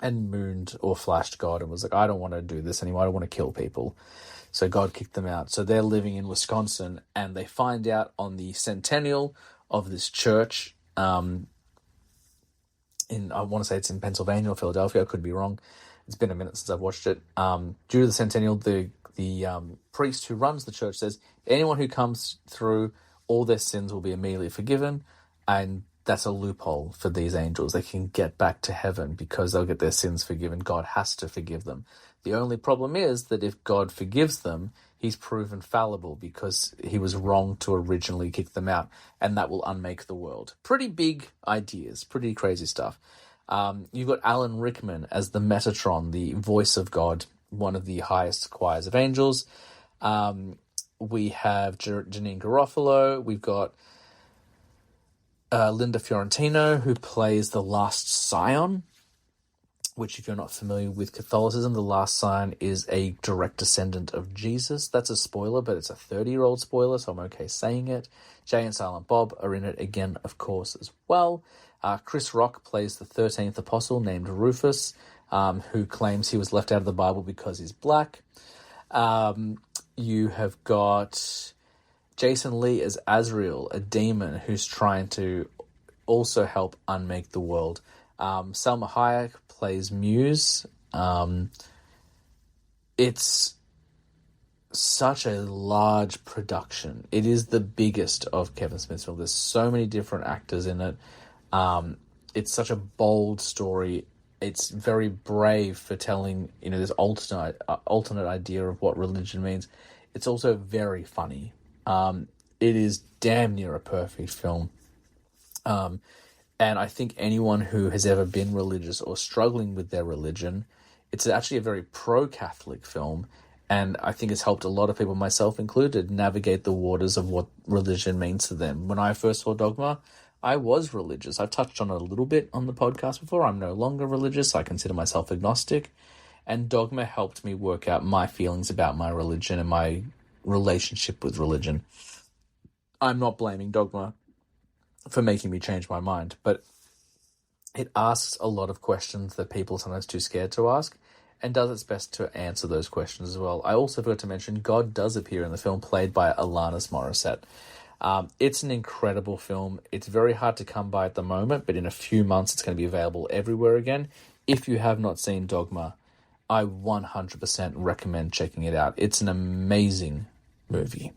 and mooned or flashed God and was like, I don't want to do this anymore. I don't want to kill people. So God kicked them out. So they're living in Wisconsin and they find out on the centennial of this church I want to say it's in Pennsylvania or Philadelphia. I could be wrong. It's been a minute since I've watched it. Due to the centennial, the priest who runs the church says anyone who comes through, all their sins will be immediately forgiven, and that's a loophole for these angels. They can get back to heaven because they'll get their sins forgiven. God has to forgive them. The only problem is that if God forgives them, he's proven fallible because he was wrong to originally kick them out, and that will unmake the world. Pretty big ideas, pretty crazy stuff. You've got Alan Rickman as the Metatron, the voice of God, one of the highest choirs of angels. We have Janine Garofalo. We've got Linda Fiorentino, who plays the last scion. which, if you're not familiar with Catholicism, the last sign is a direct descendant of Jesus. That's a spoiler, but it's a 30-year-old spoiler, so I'm okay saying it. Jay and Silent Bob are in it again, of course, as well. Chris Rock plays the 13th apostle named Rufus, who claims he was left out of the Bible because he's black. You have got Jason Lee as Azrael, a demon who's trying to also help unmake the world. Salma Hayek plays Muse. It's such a large production. It is the biggest of Kevin Smith's films. There's so many different actors in it. It's such a bold story. It's very brave for telling, this alternate idea of what religion means. It's also very funny. It is damn near a perfect film. And I think anyone who has ever been religious or struggling with their religion, it's actually a very pro-Catholic film. And I think it's helped a lot of people, myself included, navigate the waters of what religion means to them. When I first saw Dogma, I was religious. I've touched on it a little bit on the podcast before. I'm no longer religious. I consider myself agnostic. And Dogma helped me work out my feelings about my religion and my relationship with religion. I'm not blaming Dogma for making me change my mind, but it asks a lot of questions that people are sometimes too scared to ask, and does its best to answer those questions as well. I also forgot to mention God does appear in the film, played by Alanis Morissette. It's an incredible film. It's very hard to come by at the moment, but in a few months it's going to be available everywhere again. If you have not seen Dogma, I 100% recommend checking it out. It's an amazing movie.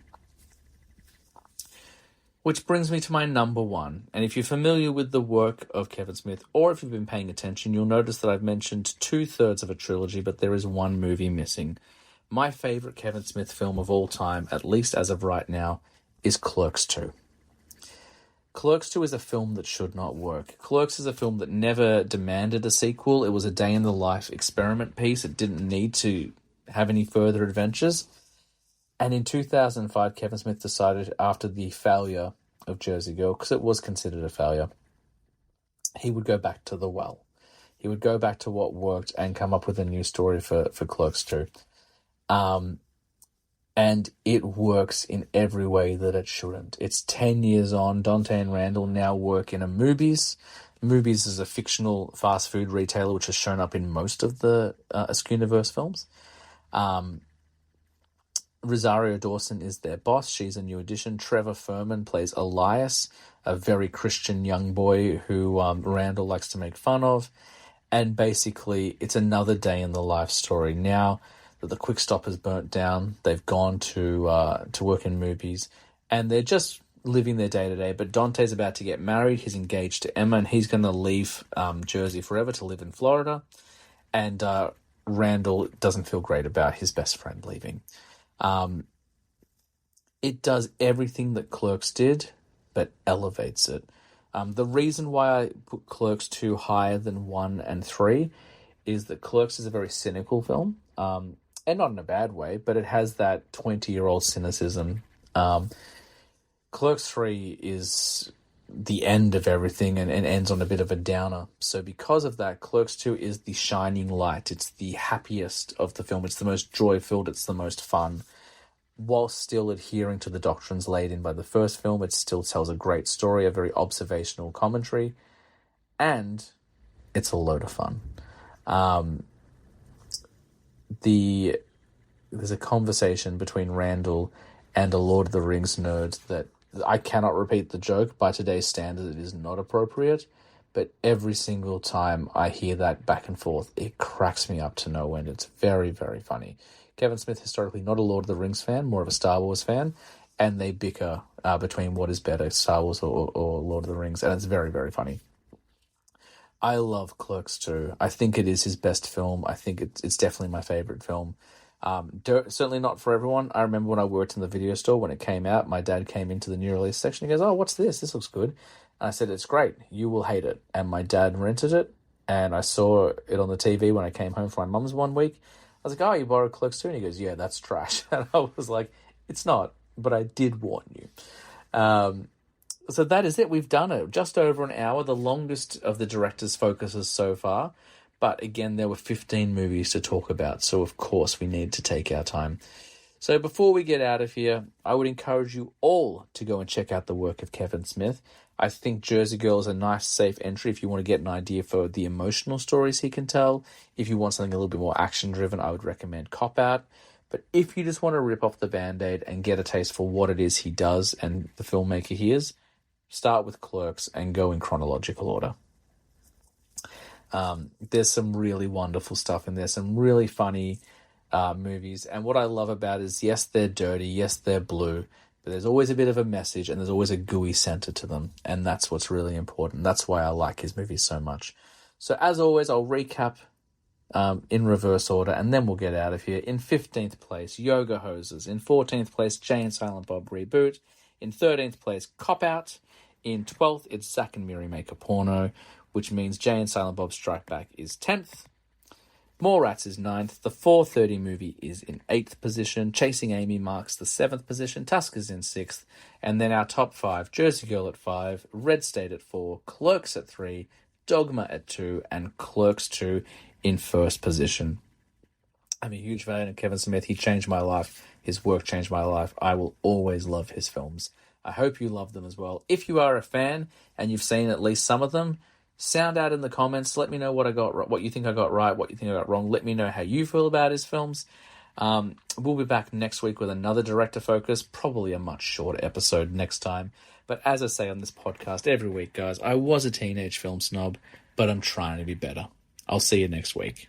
Which brings me to my number one. And if you're familiar with the work of Kevin Smith, or if you've been paying attention, you'll notice that I've mentioned 2/3 of a trilogy, but there is one movie missing. My favorite Kevin Smith film of all time, at least as of right now, is Clerks 2. Clerks 2 is a film that should not work. Clerks is a film that never demanded a sequel. It was a day-in-the-life experiment piece. It didn't need to have any further adventures. And in 2005, Kevin Smith decided, after the failure of Jersey Girl, because it was considered a failure, he would go back to the well. He would go back to what worked and come up with a new story for Clerks 2. And it works in every way that it shouldn't. It's 10 years on. Dante and Randall now work in a Moobies. Moobies is a fictional fast food retailer which has shown up in most of the Askewniverse films. Rosario Dawson is their boss. She's a new addition. Trevor Furman plays Elias, a very Christian young boy who Randall likes to make fun of. And basically, it's another day in the life story. Now that the Quick Stop has burnt down, they've gone to work in Moobies, and they're just living their day-to-day. But Dante's about to get married. He's engaged to Emma, and he's going to leave Jersey forever to live in Florida. And Randall doesn't feel great about his best friend leaving. It does everything that Clerks did, but elevates it. The reason why I put Clerks 2 higher than 1 and 3 is that Clerks is a very cynical film, and not in a bad way, but it has that 20-year-old cynicism. Clerks 3 is the end of everything and ends on a bit of a downer. So because of that, Clerks 2 is the shining light. It's the happiest of the film. It's the most joy-filled. It's the most fun. While still adhering to the doctrines laid in by the first film, it still tells a great story, a very observational commentary, and it's a load of fun. There's a conversation between Randall and a Lord of the Rings nerd that I cannot repeat the joke. By today's standard, it is not appropriate, but every single time I hear that back and forth, it cracks me up to no end. It's very, very funny. Kevin Smith, historically not a Lord of the Rings fan, more of a Star Wars fan, and they bicker between what is better, Star Wars or Lord of the Rings, and it's very, very funny. I love Clerks 2. I think it is his best film. I think it's definitely my favorite film. Certainly not for everyone. I remember when I worked in the video store, when it came out, my dad came into the new release section. He goes, "Oh, what's this? This looks good." And I said, "It's great. You will hate it." And my dad rented it, and I saw it on the TV when I came home from my mum's one week. I was like, "Oh, you borrowed Clerks 2?" And he goes, "Yeah, that's trash." And I was like, "It's not, but I did warn you." So that is it. We've done it. Just over an hour, the longest of the director's focuses so far. But again, there were 15 movies to talk about, so of course we need to take our time. So before we get out of here, I would encourage you all to go and check out the work of Kevin Smith. I think Jersey Girl is a nice, safe entry if you want to get an idea for the emotional stories he can tell. If you want something a little bit more action-driven, I would recommend Cop Out. But if you just want to rip off the Band-Aid and get a taste for what it is he does and the filmmaker he is, start with Clerks and go in chronological order. There's some really wonderful stuff in there, some really funny movies. And what I love about it is, yes, they're dirty, yes, they're blue, but there's always a bit of a message and there's always a gooey center to them. And that's what's really important. That's why I like his movies so much. So as always, I'll recap in reverse order, and then we'll get out of here. In 15th place, Yoga Hosers. In 14th place, Jay and Silent Bob Reboot. In 13th place, Cop Out. In 12th, it's Zack and Miri Make a Porno, which means Jay and Silent Bob Strike Back is 10th. Mallrats is 9th. The 4:30 movie is in 8th position. Chasing Amy marks the 7th position. Tuskers in 6th. And then our top 5, Jersey Girl at 5, Red State at 4, Clerks at 3, Dogma at 2, and Clerks 2 in 1st position. I'm a huge fan of Kevin Smith. He changed my life. His work changed my life. I will always love his films. I hope you love them as well. If you are a fan and you've seen at least some of them, sound out in the comments. Let me know what I got, what you think I got right, what you think I got wrong. Let me know how you feel about his films. We'll be back next week with another director focus, probably a much shorter episode next time. But as I say on this podcast every week, guys, I was a teenage film snob, but I'm trying to be better. I'll see you next week.